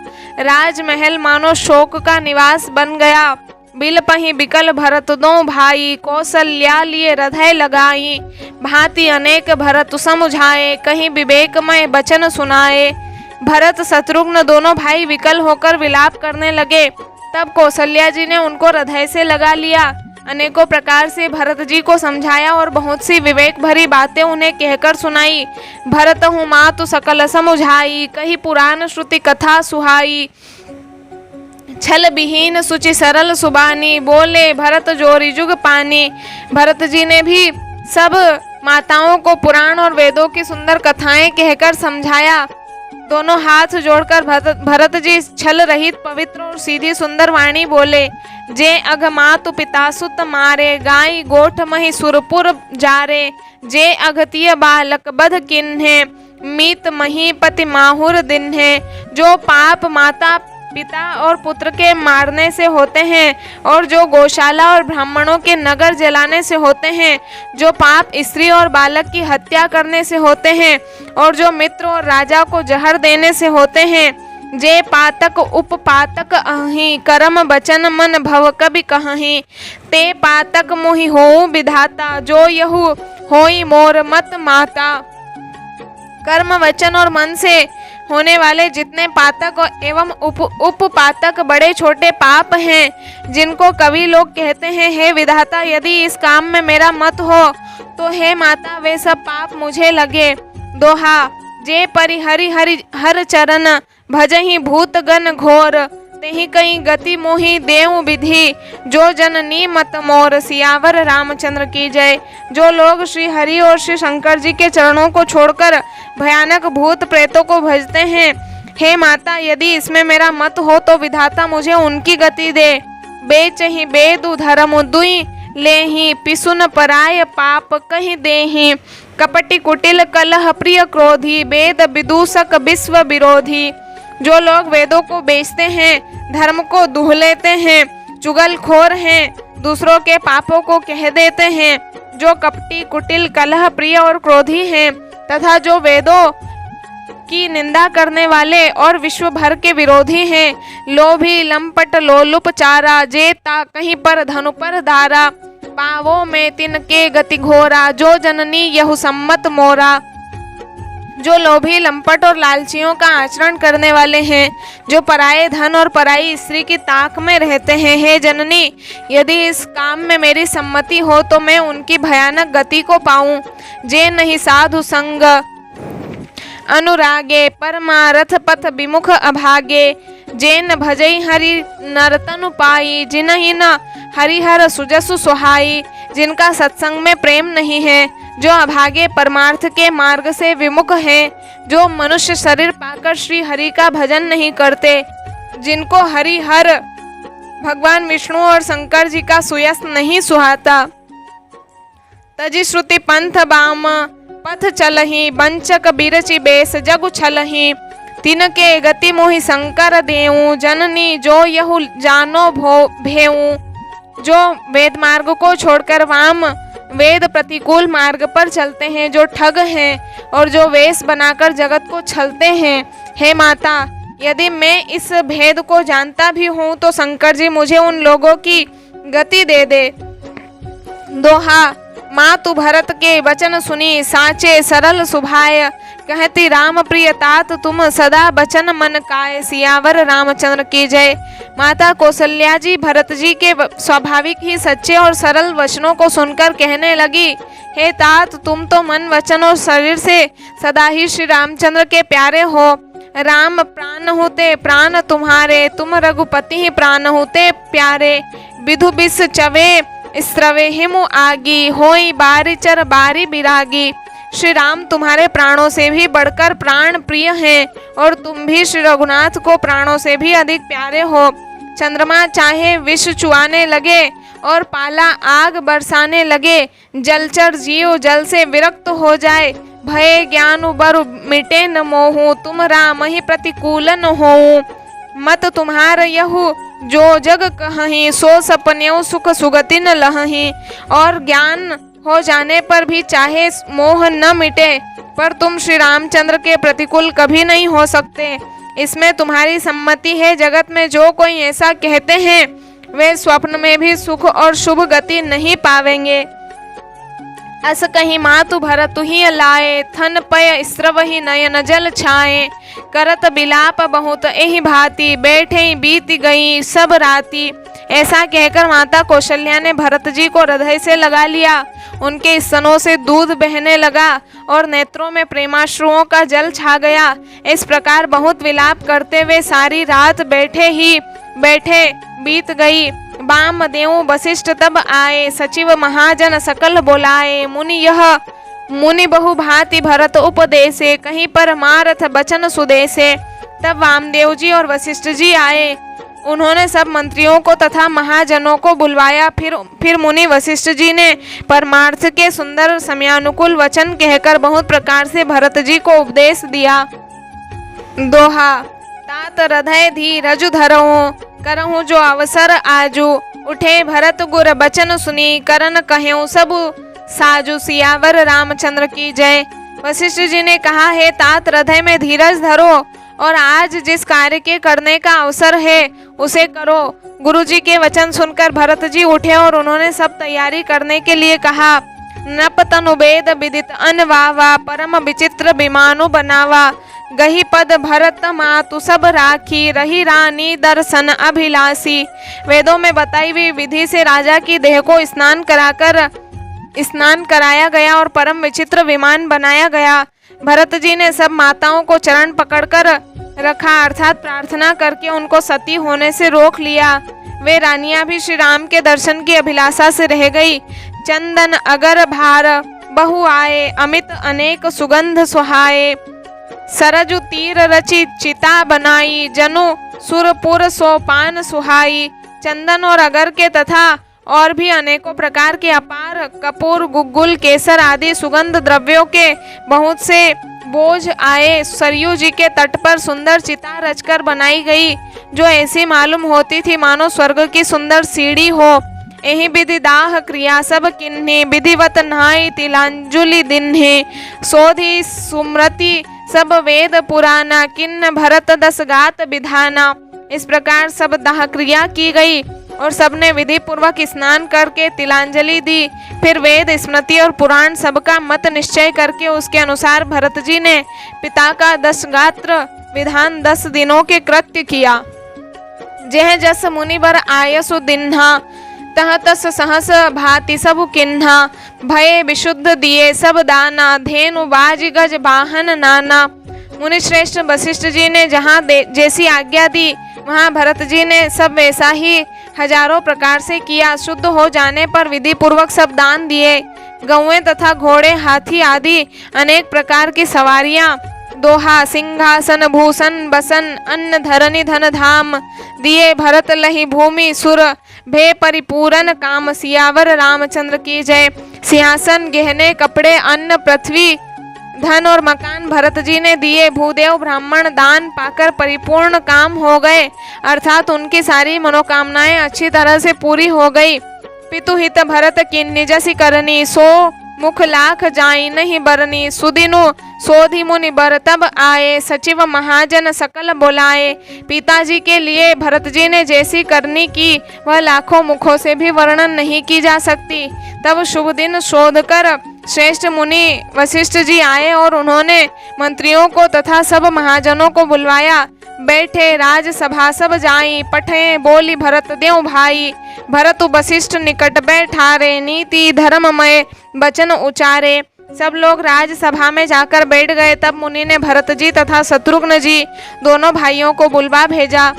राजमहल मानो शोक का निवास बन गया। बिलपहि बिकल भरत दो भाई, कौशल्या लिए हृदय लगाई। भांति अनेक भरत समुझाए, कहीं विवेकमय वचन सुनाए। भरत शत्रुघ्न दोनों भाई विकल होकर विलाप करने लगे। तब कौशल्या जी ने उनको हृदय से लगा लिया, अनेकों प्रकार से भरत जी को समझाया और बहुत सी विवेक भरी बातें उन्हें कहकर सुनाई। भरत हूँ मातु सकल समुझाई, कही पुराण श्रुति कथा सुहाई। छल विहीन सुचि सरल सुबानी, बोले भरत जोरी जुग पानी। भरत जी ने भी सब माताओं को पुराण और वेदों की सुंदर कथाएं कहकर समझाया। दोनों हाथ जोड़कर भरत जी छल रहित पवित्र और सीधी सुंदर वाणी बोले। जे अघ मातु पिता सुत मारे, गाय गोठ मही सुरपुर जारे। जे अघतिय बालक बध किन्हे, मीत मही पति माहुर दिन्हे। जो पाप माता पिता और पुत्र के मारने से होते हैं, और जो गौशाला और ब्राह्मणों के नगर जलाने से होते हैं। जो पाप स्त्री और बालक की हत्या करने से होते हैं, और जो मित्र और राजा को जहर देने से होते हैं। जे पातक उपपातक अहि, कर्म वचन मन भव कबि कहहि। ते पातक मोहि होऊ विधाता, जो यहु होई मोर मत माता। कर्म वचन और मन से होने वाले जितने पातक एवं उपपातक बड़े छोटे पाप हैं, जिनको कवि लोग कहते हैं, हे विधाता यदि इस काम में मेरा मत हो तो हे माता वे सब पाप मुझे लगे। दोहा। जे परि हरि हरि हर चरण, भजहि भूतगण घोर। तेहि कई गति मोहि देव विधि, जो जननी मत मोर। सियावर रामचंद्र की जय। जो लोग श्री हरि और श्री शंकर जी के चरणों को छोड़कर भयानक भूत प्रेतों को भजते हैं, हे माता यदि इसमें मेरा मत हो तो विधाता मुझे उनकी गति दे। बेचहि बेदु धर्म दुई लेहि, पिसुन पराय पाप कहि देहि। कपटि कुटिल कलह प्रिय क्रोधी, वेद विदूषक विश्व विरोधी। जो लोग वेदों को बेचते हैं, धर्म को दुह लेते हैं, चुगलखोर हैं, दूसरों के पापों को कह देते हैं। जो कपटी कुटिल कलह प्रिय और क्रोधी हैं, तथा जो वेदों की निंदा करने वाले और विश्व भर के विरोधी हैं। लोभी लंपट लोलुप चारा, जे ता कहीं पर धनु पर धारा। पावों में तिनके गति घोरा, जो जननी यहु सम्मत मोरा। जो लोभी लंपट और लालचियों का आचरण करने वाले हैं, जो पराये धन और पराई स्त्री की ताक में रहते हैं, हे जननी यदि इस काम में मेरी सम्मति हो तो मैं उनकी भयानक गति को पाऊं। जे नहीं साधु संग अनुरागे, परमारथ पथ विमुख अभागे। जेन भजई हरि नरतनु पाई, जिनहि न हरिहर सुजसु सुहाई। जिनका सत्संग में प्रेम नहीं है, जो अभागे परमार्थ के मार्ग से विमुख हैं, जो मनुष्य शरीर पाकर श्री हरि का भजन नहीं करते, जिनको हरिहर भगवान विष्णु और शंकर जी का सुयस नहीं सुहाता। तजि श्रुति पंथ बाम पथ चलहि, वंचक बिरचि बेस जगु छलहि। तिनके गति मोहि शंकर देऊं, जननी जो यहु जानो भेऊं। जो वेद मार्ग को छोड़कर वाम वेद प्रतिकूल मार्ग पर चलते हैं, जो ठग हैं और जो वेश बनाकर जगत को छलते हैं, हे माता यदि मैं इस भेद को जानता भी हूँ तो शंकर जी मुझे उन लोगों की गति दे दे। दोहा। मातु भरत के वचन सुनी, साचे सरल सुभाय। कहती राम प्रिय तात तुम, सदा बचन मन काय। सियावर रामचंद्र की जय। माता कौशल्या जी भरत जी के स्वाभाविक ही सच्चे और सरल वचनों को सुनकर कहने लगी, हे तात तुम तो मन वचन और शरीर से सदा ही श्री रामचंद्र के प्यारे हो। राम प्राण होते प्राण तुम्हारे, तुम रघुपति ही प्राण होते प्यारे। विधु बिस चवे स्त्रवे हिमु आगी, होई बारी चर बारी बिरागी। श्री राम तुम्हारे प्राणों से भी बढ़कर प्राण प्रिय हैं, और तुम भी श्री रघुनाथ को प्राणों से भी अधिक प्यारे हो। चंद्रमा चाहे विष चुआने लगे और पाला आग बरसाने लगे, जलचर जीव जल से विरक्त हो जाए, भय ज्ञान बरु मिटे न मोहू, तुम राम ही प्रतिकूल न होऊं। मत तुम्हार यहु जो जग कहहीं, सो सपन्यों सुख सुगति न लहहीं। और ज्ञान हो जाने पर भी चाहे मोह न मिटे, पर तुम श्री रामचंद्र के प्रतिकूल कभी नहीं हो सकते, इसमें तुम्हारी सम्मति है। जगत में जो कोई ऐसा कहते हैं वे स्वप्न में भी सुख और शुभ गति नहीं पावेंगे। अस कहीं मातु भरतु ही लाए, थन पय स्रव ही नयन जल छाए। करत बिलाप बहुत एहि भांति, बैठे बीत गई सब राती। ऐसा कहकर माता कौशल्या ने भरत जी को हृदय से लगा लिया। उनके स्तनों से दूध बहने लगा और नेत्रों में प्रेमाश्रुओं का जल छा गया। इस प्रकार बहुत विलाप करते हुए सारी रात बैठे बीत गई। वामदेव वशिष्ठ तब आए, सचिव महाजन सकल बोलाए। मुनि बहु भांति भरत उपदेशे, कहीं पर मारथ बचन सुदेशे। तब वामदेव जी और वशिष्ठ जी आए। उन्होंने सब मंत्रियों को तथा महाजनों को बुलवाया। फिर मुनि वशिष्ठ जी ने परमार्थ के सुंदर समयानुकूल वचन कहकर बहुत प्रकार से भरत जी को उपदेश दिया। दोहा। तात हृदय धीरजु धरऊं, करहूं जो अवसर आजू। उठे भरत गुर बचन सुनी, करन कहें सब साजू। सियावर रामचंद्र की जय। वशिष्ठ जी ने कहा है, तात हृदय में धीरज धरो और आज जिस कार्य के करने का अवसर है उसे करो। गुरुजी के वचन सुनकर भरत जी उठे और उन्होंने सब तैयारी करने के लिए कहा। नप तनु वेद विदित अनवावा, परम विचित्र विमानु बनावा। गही पद भरत मातु सब राखी, रही रानी दर्शन अभिलाषी। वेदों में बताई हुई विधि से राजा की देह को स्नान कराया गया और परम विचित्र विमान बनाया गया। भरत जी ने सब माताओं को चरण पकड़कर रखा, अर्थात प्रार्थना करके उनको सती होने से रोक लिया। वे रानियां भी श्री राम के दर्शन की अभिलाषा से रह गई। चंदन अगर भार बहु आए, अमित अनेक सुगंध सुहाए। सरजु तीर रची चिता बनाई, जनु सुरपुर सोपान सुहाई। चंदन और अगर के तथा और भी अनेकों प्रकार के अपार कपूर गुग्गुल केसर आदि सुगंध द्रव्यों के बहुत से बोझ आए। सरयू जी के तट पर सुंदर चिता रचकर बनाई गई, जो ऐसी मालूम होती थी मानो स्वर्ग की सुंदर सीढ़ी हो। यही विधि दाह क्रिया सब किन्हे, विधिवत नहाई तिलांजुलि दिन्हे। सोधि सुमृति सब वेद पुराना, किन्न भरत दस गात विधाना। इस प्रकार सब दाह क्रिया की गई और सबने विधि पूर्वक स्नान करके तिलांजलि दी। फिर वेद स्मृति और पुराण सबका मत निश्चय करके उसके अनुसार भरत जी ने पिता का 10 गात्र विधान 10 दिनों के कृत्य किया। जह जस मुनि बर आयसु दिन्हा, तह तस सहस भाति सब किन्हा। भय विशुद्ध दिए सब दाना, धेनु बाज गज वाहन नाना। मुनि श्रेष्ठ वशिष्ठ जी ने जहाँ जैसी आज्ञा दी वहाँ भरत जी ने सब वैसा ही हजारों प्रकार से किया। शुद्ध हो जाने पर विधि पूर्वक सब दान दिए। गौएं तथा घोड़े, हाथी आदि अनेक प्रकार की सवारियां, दोहा, सिंहासन भूषण बसन, अन्न धरनी धन धाम दिए। भरत लही भूमि सुर, भे परिपूरन काम। सियावर रामचंद्र की जय। सिंहासन, गहने, कपड़े, अन्न, पृथ्वी, धन और मकान भरत जी ने दिए। भूदेव ब्राह्मण दान पाकर परिपूर्ण काम हो गए, अर्थात उनकी सारी मनोकामनाएं अच्छी तरह से पूरी हो गई। पितु हित भरत किन्नी जसी करनी, सो मुख लाख जाई नहीं बरनी। सुदिनु सोधि मुनि बर तब आए, सचिव महाजन सकल बुलाए। पिताजी के लिए भरत जी ने जैसी करनी की वह लाखों मुखों से भी वर्णन नहीं की जा सकती। तब शुभ दिन शोध कर श्रेष्ठ मुनि वशिष्ठ जी आए और उन्होंने मंत्रियों को तथा सब महाजनों को बुलवाया। बैठे राजसभा सब जाई, पठे बोली भरत देव भाई। भरत वशिष्ठ निकट बैठारे, नीति धर्ममय वचन उचारे। सब लोग राजसभा में जाकर बैठ गए। तब मुनि ने भरत जी तथा शत्रुघ्न जी दोनों भाइयों को बुलवा भेजा।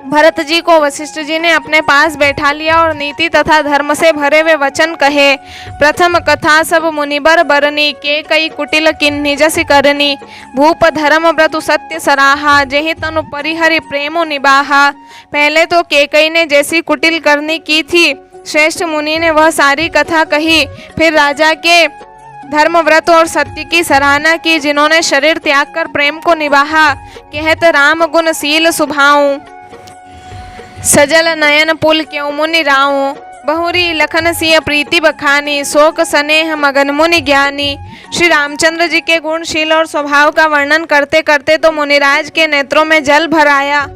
भरत जी को वशिष्ठ जी ने अपने पास बैठा लिया और नीति तथा धर्म से भरे हुए वचन कहे। प्रथम कथा सब मुनिबर बरनी, के कई कुटिल किन्नी जसी करनी। भूप धर्म व्रतु सत्य सराहा, जेहि तनु परिहरि प्रेमो निबाहा। पहले तो केकई ने जैसी कुटिल करनी की थी, श्रेष्ठ मुनि ने वह सारी कथा कही। फिर राजा के धर्म व्रत और सत्य की सराहना की, जिन्होंने शरीर त्याग कर प्रेम को निभाया। कहत राम गुण शील सुभाऊं, सजल नयन पुल क्यों मुनि राऊं। बहुरी लखन सिय प्रीति बखानी, शोक स्नेह मगन मुनि ज्ञानी। श्री रामचंद्र जी के गुणशील और स्वभाव का वर्णन करते करते तो मुनिराज के नेत्रों में जल भर आया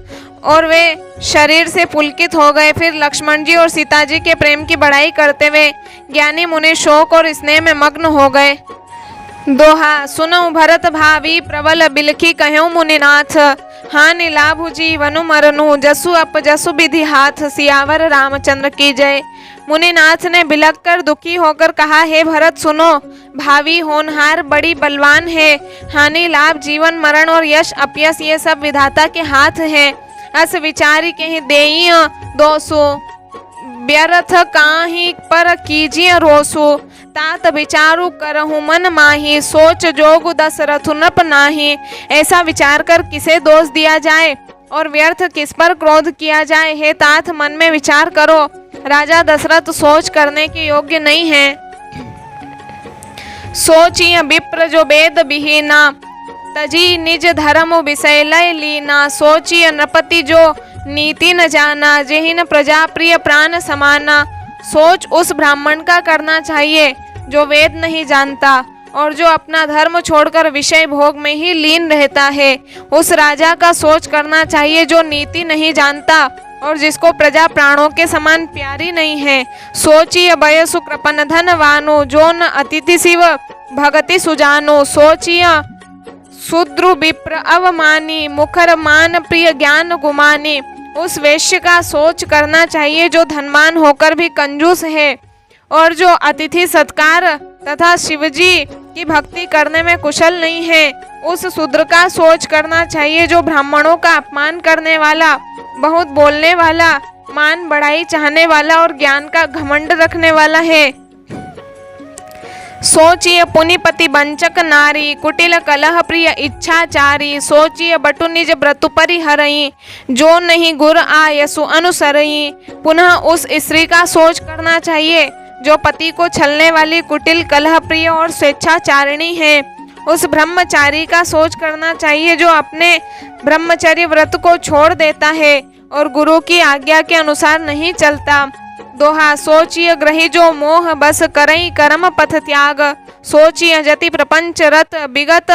और वे शरीर से पुलकित हो गए। फिर लक्ष्मण जी और सीता जी के प्रेम की बड़ाई करते हुए ज्ञानी मुनि शोक और स्नेह में मग्न हो गए। दोहा सुनऊ भरत भावी, प्रबल बिलखी कह्यो मुनिनाथ। हानि लाभु जीवनु मरनु, जसु अपजसु विधि हाथ। सियावर रामचंद्र की जय। मुनिनाथ ने बिलख कर दुखी होकर कहा, हे भरत सुनो, भावी होनहार बड़ी बलवान है। हानि लाभ जीवन मरण और यश अपयश ये सब विधाता के हाथ हैं। अस विचारी के देई दोसो, व्यर्थ काहि पर कीजिए रोसो। तात विचारु करहु मन माही, सोच जोगु दशरथ नृप नाही। ऐसा विचार कर किसे दोष दिया जाए और व्यर्थ किस पर क्रोध किया जाए। हे तात मन में विचार करो, राजा दशरथ सोच करने के योग्य नहीं है। सोचिए विप्र जो वेद विहीना, तजी निज धर्म विषय लय लीना। सोचिए नृपति जो नीति न जाना, जेहिन प्रजा प्रिय प्राण समाना। सोच उस ब्राह्मण का करना चाहिए जो वेद नहीं जानता और जो अपना धर्म छोड़कर विषय भोग में ही लीन रहता है। उस राजा का सोच करना चाहिए जो नीति नहीं जानता और जिसको प्रजा प्राणों के समान प्यारी नहीं है। सोचिए बयसु कृपन धनवानो, जो न अतिथि शिव भगति सुजानो। सोचिए शूद्र विप्र अवमानी, मुखर मान प्रिय ज्ञान गुमानी। उस वैश्य का सोच करना चाहिए जो धनवान होकर भी कंजूस है और जो अतिथि सत्कार तथा शिवजी की भक्ति करने में कुशल नहीं है। उस शूद्र का सोच करना चाहिए जो ब्राह्मणों का अपमान करने वाला, बहुत बोलने वाला, मान बढ़ाई चाहने वाला और ज्ञान का घमंड रखने वाला है। सोचिए पुनिपति वंचक नारी, कुटिल कलह प्रिय इच्छाचारी। सोचिए बटु निज व्रतु परिहरई, जो नहीं गुर आयसु अनुसरई। पुनः उस स्त्री का सोच करना चाहिए जो पति को छलने वाली, कुटिल कलह प्रिय और स्वेच्छाचारिणी है। उस ब्रह्मचारी का सोच करना चाहिए जो अपने ब्रह्मचर्य व्रत को छोड़ देता है और गुरु की आज्ञा के अनुसार नहीं चलता। दोहा सोचिए ग्रही जो मोह बस करई कर्म पथ त्याग। सोचिए जति प्रपंच रत विगत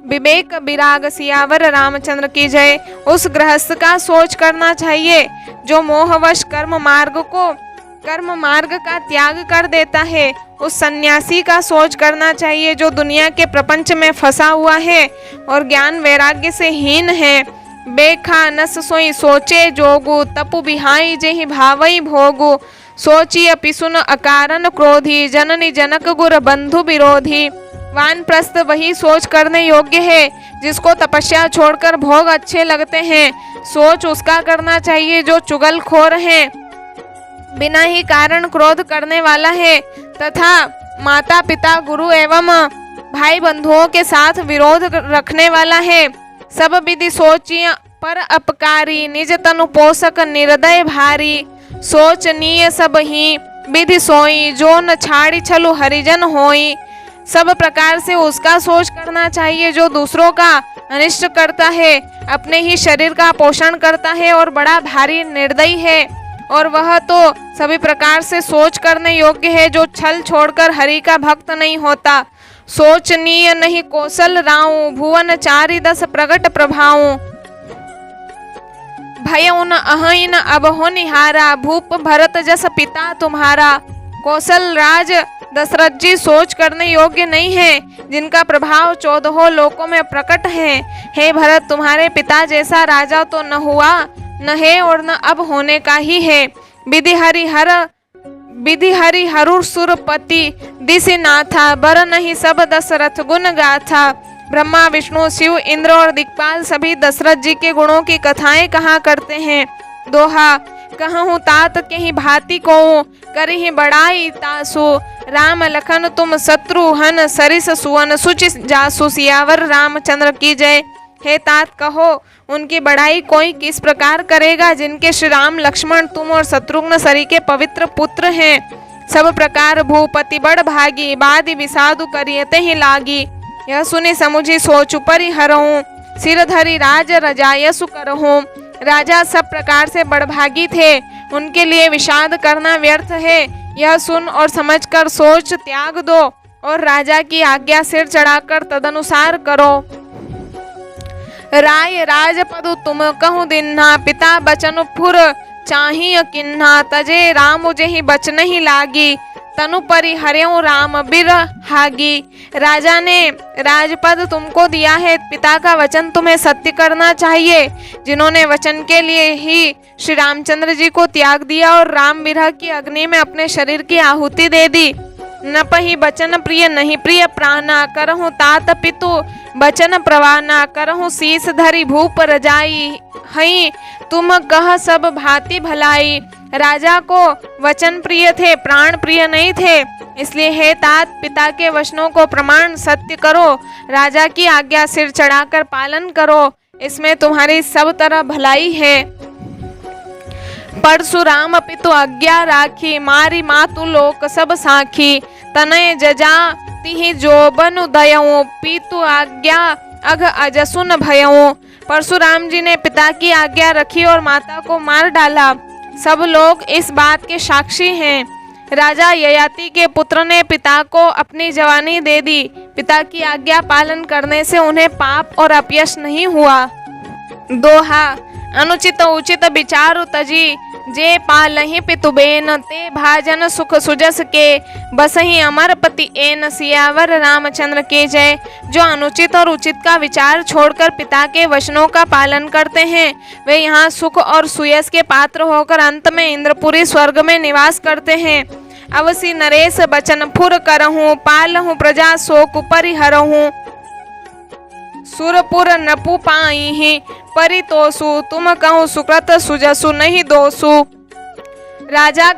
विवेक विराग। सियावर रामचंद्र की जय। उस गृहस्थ का सोच करना चाहिए जो मोहवश कर्म मार्ग का त्याग कर देता है। उस सन्यासी का सोच करना चाहिए जो दुनिया के प्रपंच में फंसा हुआ है और ज्ञान वैराग्य से हीन है। बेखा नस सोई सोचे जोगु, तपु बिहाई जेहि भावई भोगु। सोचिए पिसुन अकारण क्रोधी, जननी जनक गुर बंधु विरोधी। वानप्रस्थ वही सोच करने योग्य है जिसको तपस्या छोड़कर भोग अच्छे लगते हैं। सोच उसका करना चाहिए जो चुगलखोर है, बिना ही कारण क्रोध करने वाला है तथा माता पिता गुरु एवं भाई बंधुओं के साथ विरोध रखने वाला है। सब विधि सोचिए पर अपकारी, निज तनु पोषक निर्दय भारी। सोचनीय सब ही विधि सोई, जो न छाड़ी छलु हरिजन होई। सब प्रकार से उसका सोच करना चाहिए जो दूसरों का अनिष्ट करता है, अपने ही शरीर का पोषण करता है और बड़ा भारी निर्दयी है। और वह तो सभी प्रकार से सोच करने योग्य है जो छल छोड़कर हरि का भक्त नहीं होता। सोचनीय नहीं कौशल राऊं, भुवन चारि दस प्रगट प्रभाऊं। भय उन अहि न अब हो निहारा, भूप भरत जस पिता तुम्हारा। कौशल राज दशरथ जी सोच करने योग्य नहीं है, जिनका प्रभाव 14 लोकों में प्रकट है। हे भरत, तुम्हारे पिता जैसा राजा तो न हुआ, न है और न अब होने का ही है। विधि हरि हरुर सुरपति दिशि नाथा, बर नहीं सब दशरथ गुण गाथा। ब्रह्मा विष्णु शिव इंद्र और दिक्पाल सभी दशरथ जी के गुणों की कथाएं कहा करते हैं। दोहा कहूँ तात के ही भांति को करहि बड़ाई तासु। राम लखन तुम शत्रुहन सरिस सुवन सुचि जासु। सियावर रामचंद्र की जय। हे तात कहो, उनकी बड़ाई कोई किस प्रकार करेगा जिनके श्री राम लक्ष्मण तुम और शत्रुघ्न सरी के पवित्र पुत्र हैं। सब प्रकार भूपति बड़ भागी, बादि विषादु करियते ही लागी। यह सुने समुझी सोच परि हरहूँ, सिर धरी राज रजायसु करहूँ। राजा सब प्रकार से बड़भागी थे, उनके लिए विषाद करना व्यर्थ है। यह सुन और समझकर सोच त्याग दो और राजा की आज्ञा सिर चढ़ाकर तदनुसार करो। राय राजपदु तुम कहूँ दिन्हा, पिता बचन फुर चाहिए किन्हा। तजे राम जेहि बचन ही लागी, तनु परि हर्यु राम बिरहागी। राजा ने राजपद तुमको दिया है, पिता का वचन तुम्हें सत्य करना चाहिए। जिन्होंने वचन के लिए ही श्री रामचंद्र जी को त्याग दिया और राम विरह की अग्नि में अपने शरीर की आहुति दे दी। न पही बचन प्रिय नहीं प्रिय प्राणा, करहूँ तात पितु बचन प्रवाना। करहूँ शीस धरी भूप रजाई, हई तुम कह सब भांति भलाई। राजा को वचन प्रिय थे, प्राण प्रिय नहीं थे, इसलिए हे तात पिता के वचनों को प्रमाण सत्य करो। राजा की आज्ञा सिर चढ़ाकर पालन करो, इसमें तुम्हारी सब तरह भलाई है। परशुराम पितु आज्ञा राखी, मारी मातु लोक सब साखी। तनय जजा तिहि जोबनु दयऊ, पितु आज्ञा अघ अजसुन भयऊ। परशुराम जी ने पिता की आज्ञा रखी और माता को मार डाला। सब लोग इस बात के साक्षी हैं। राजा ययाति के पुत्र ने पिता को अपनी जवानी दे दी। पिता की आज्ञा पालन करने से उन्हें पाप और अपयश नहीं हुआ। दोहा अनुचित उचित विचारु तजी, जे पालहि पितु बेन। ते भाजन सुख सुजस के, बसहि अमरपति एन। सियावर रामचंद्र के जय। जो अनुचित और उचित का विचार छोड़कर पिता के वचनों का पालन करते हैं, वे यहाँ सुख और सुयस के पात्र होकर अंत में इंद्रपुरी स्वर्ग में निवास करते हैं। अवसि नरेश बचन फुर करहूँ, पालहूँ प्रजा शोक परिहरहूँ। सुरपुर नपु पाई परितोषु, तुम कहूँ सुकृत सुजसु नहीं दोषु। राजा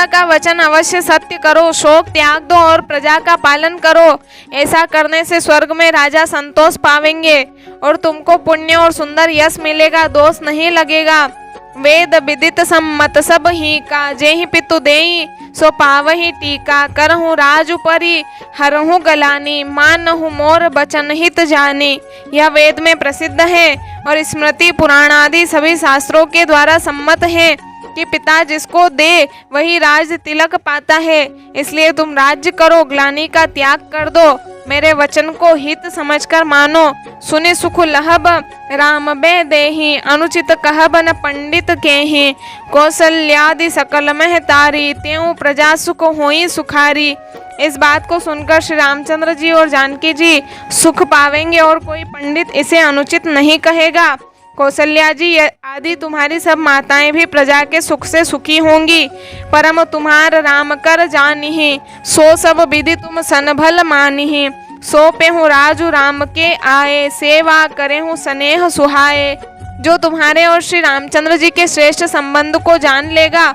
का वचन अवश्य सत्य करो, शोक त्याग दो और प्रजा का पालन करो। ऐसा करने से स्वर्ग में राजा संतोष पावेंगे और तुमको पुण्य और सुंदर यश मिलेगा, दोष नहीं लगेगा। वेद विदित सम्मत सब ही का, जेहि पितु देई सो पावहि टीका। करहूँ राजु परि हरहूँ गलानी, मानहूँ मोर बचन हित जानी। यह वेद में प्रसिद्ध है और स्मृति पुराण आदि सभी शास्त्रों के द्वारा सम्मत है कि पिता जिसको दे वही राज तिलक पाता है। इसलिए तुम राज्य करो, ग्लानि का त्याग कर दो, मेरे वचन को हित समझकर मानो। सुने सुख लहब राम बे देहि, अनुचित कहब न पंडित केहि। कौशल्यादि सकल मह तारी, त्यों प्रजा सुख होई सुखारी। इस बात को सुनकर श्री रामचंद्र जी और जानकी जी सुख पावेंगे और कोई पंडित इसे अनुचित नहीं कहेगा। कौशल्या जी आदि तुम्हारी सब माताएं भी प्रजा के सुख से सुखी होंगी। परम तुम्हार राम कर जानिहि, सो सब विधि तुम सनभल मानिहि। सो पे हूँ राजू राम के आए, सेवा करे हूँ स्नेह सुहाए। जो तुम्हारे और श्री रामचंद्र जी के श्रेष्ठ संबंध को जान लेगा,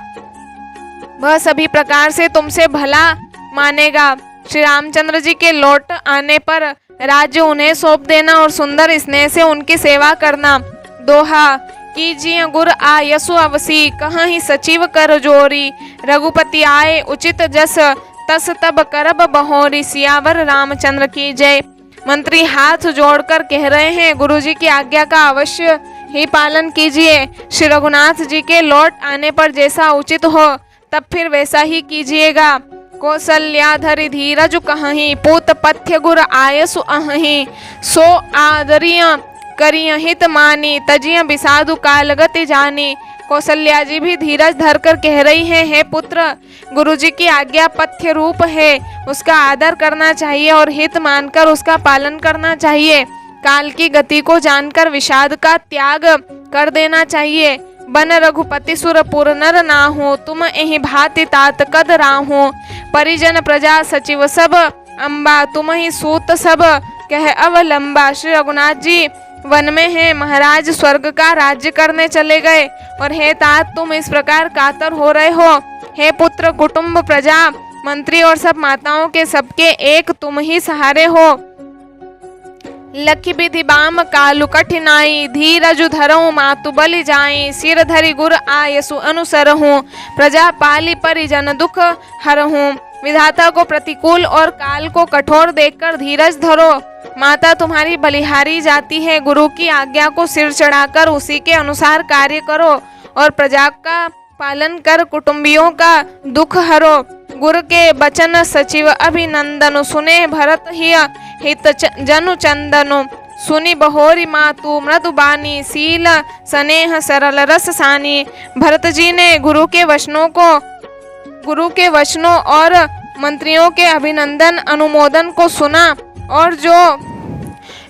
वह सभी प्रकार से तुमसे भला मानेगा। श्री रामचंद्र जी के लौट आने पर राज्य उन्हें सौंप देना और सुंदर स्नेह से उनकी सेवा करना। दोहा कीजिए गुर आयसु अवसी, कहीं सचिव कर जोरी। रघुपति आए उचित जस, तस तब करब बहोरी। सियावर रामचंद्र की जय। मंत्री हाथ जोड़कर कह रहे हैं, गुरुजी की आज्ञा का अवश्य ही पालन कीजिए। श्री रघुनाथ जी के लौट आने पर जैसा उचित हो तब फिर वैसा ही कीजिएगा। कौशल्याधरि धीरज कहीं, पूत पथ्य गुर आयसु अहीं। सो आदरिय करिय हित मानी, तजिय बिसाधु कालगति जानी। कौशल्या जी भी धीरज धरकर कह रही हैं, हे पुत्र, गुरुजी की आज्ञा पथ्य रूप है, उसका आदर करना चाहिए और हित मानकर उसका पालन करना चाहिए। काल की गति को जानकर विषाद का त्याग कर देना चाहिए। बन रघुपति सुरपुर नर नाहु, तुम एहि भांति तात कद राहु। परिजन प्रजा सचिव सब अम्बा, तुम ही सूत सब कह अवलंबा। श्री रघुनाथ जी वन में हैं, महाराज स्वर्ग का राज्य करने चले गए और हे तात तुम इस प्रकार कातर हो रहे हो। हे पुत्र, कुटुंब प्रजा मंत्री और सब माताओं के सबके एक तुम ही सहारे हो। लखी विधि बाम कालु कठिनाई, धीरजु धरऊँ मातु बलि जाई, सिर धरि गुर आयसु अनुसरहूँ, प्रजा पाली परिजन दुख हरहूँ। विधाता को प्रतिकूल और काल को कठोर देखकर धीरज धरो। माता तुम्हारी बलिहारी जाती है, गुरु की आज्ञा को सिर चढ़ाकर उसी के अनुसार कार्य करो और प्रजा का पालन कर कुटुंबियों का दुख हरो। गुरु के बचन सचिव अभिनंदन, सुने भरत हित जनु चंदनु, सुनी बहोरी मातु मृदुबानी, सील स्नेह सरल रस सानी। भरत जी ने गुरु के वचनों और मंत्रियों के अभिनंदन अनुमोदन को सुना और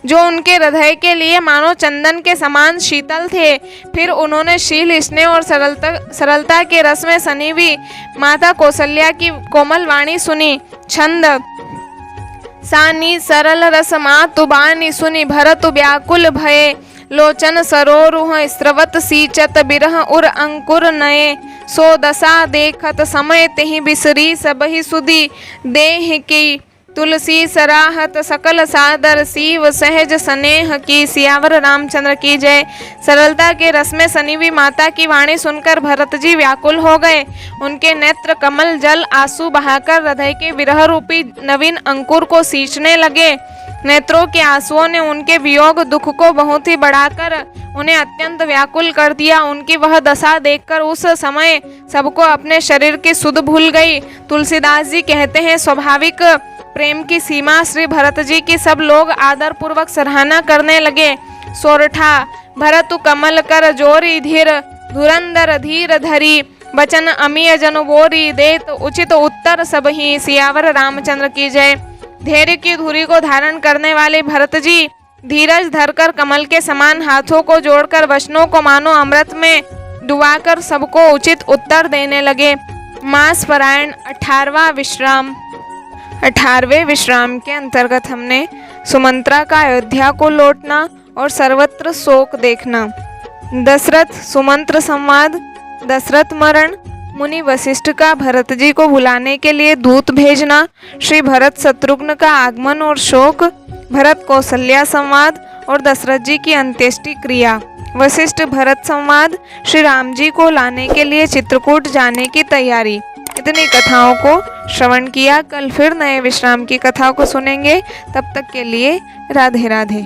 जो उनके हृदय के लिए मानो चंदन के समान शीतल थे। फिर उन्होंने शील, स्नेह और सरलता के रस में सनी हुई माता कौशल्या की कोमल वाणी सुनी। छंद सानी सरल रस मातु बानी, सुनी भरत व्याकुल भये, लोचन सरोरुह स्रवत सींचत, बिरह उर अंकुर नये। सो दशा देखत समय तेहि बिसरी, सबहि सुधि देह की, तुलसी सराहत सकल सादर, सीव सहज स्नेह की। सियावर रामचंद्र की जय। सरलता के रस में सनी हुई माता की वाणी सुनकर भरत जी व्याकुल हो गए। उनके नेत्र कमल जल आंसू बहाकर हृदय के विरह रूपी नवीन अंकुर को सींचने लगे। नेत्रों के आंसुओं ने उनके वियोग दुख को बहुत ही बढ़ाकर उन्हें अत्यंत व्याकुल कर दिया। उनकी वह दशा देखकर उस समय सबको अपने शरीर की सुध भूल गई। तुलसीदास जी कहते हैं, स्वाभाविक प्रेम की सीमा श्री भरत जी की सब लोग आदर पूर्वक सराहना करने लगे। सोरठा भरतु कमल कर जोरी, धीर धुरंधर धीर धरी, बचन अमीय जन बोरी, देत उचित उत्तर सबही। सियावर रामचंद्र की जय। धैर्य की धुरी को धारण करने वाले भरत जी धीरज धरकर कमल के समान हाथों को जोड़कर वचनों को मानो अमृत में डुबाकर सबको उचित उत्तर देने लगे। मास पारायण 18वां विश्राम। 18वें विश्राम के अंतर्गत हमने सुमंत्रा का अयोध्या को लौटना और सर्वत्र शोक देखना, दशरथ सुमंत्र संवाद, दशरथ मरण, मुनि वशिष्ठ का भरत जी को बुलाने के लिए दूत भेजना, श्री भरत शत्रुघ्न का आगमन और शोक, भरत कौशल्या संवाद और दशरथ जी की अंत्येष्टि क्रिया, वशिष्ठ भरत संवाद, श्री राम जी को लाने के लिए चित्रकूट जाने की तैयारी। इतनी कथाओं को श्रवण किया। कल फिर नए विश्राम की कथाओं को सुनेंगे। तब तक के लिए राधे राधे।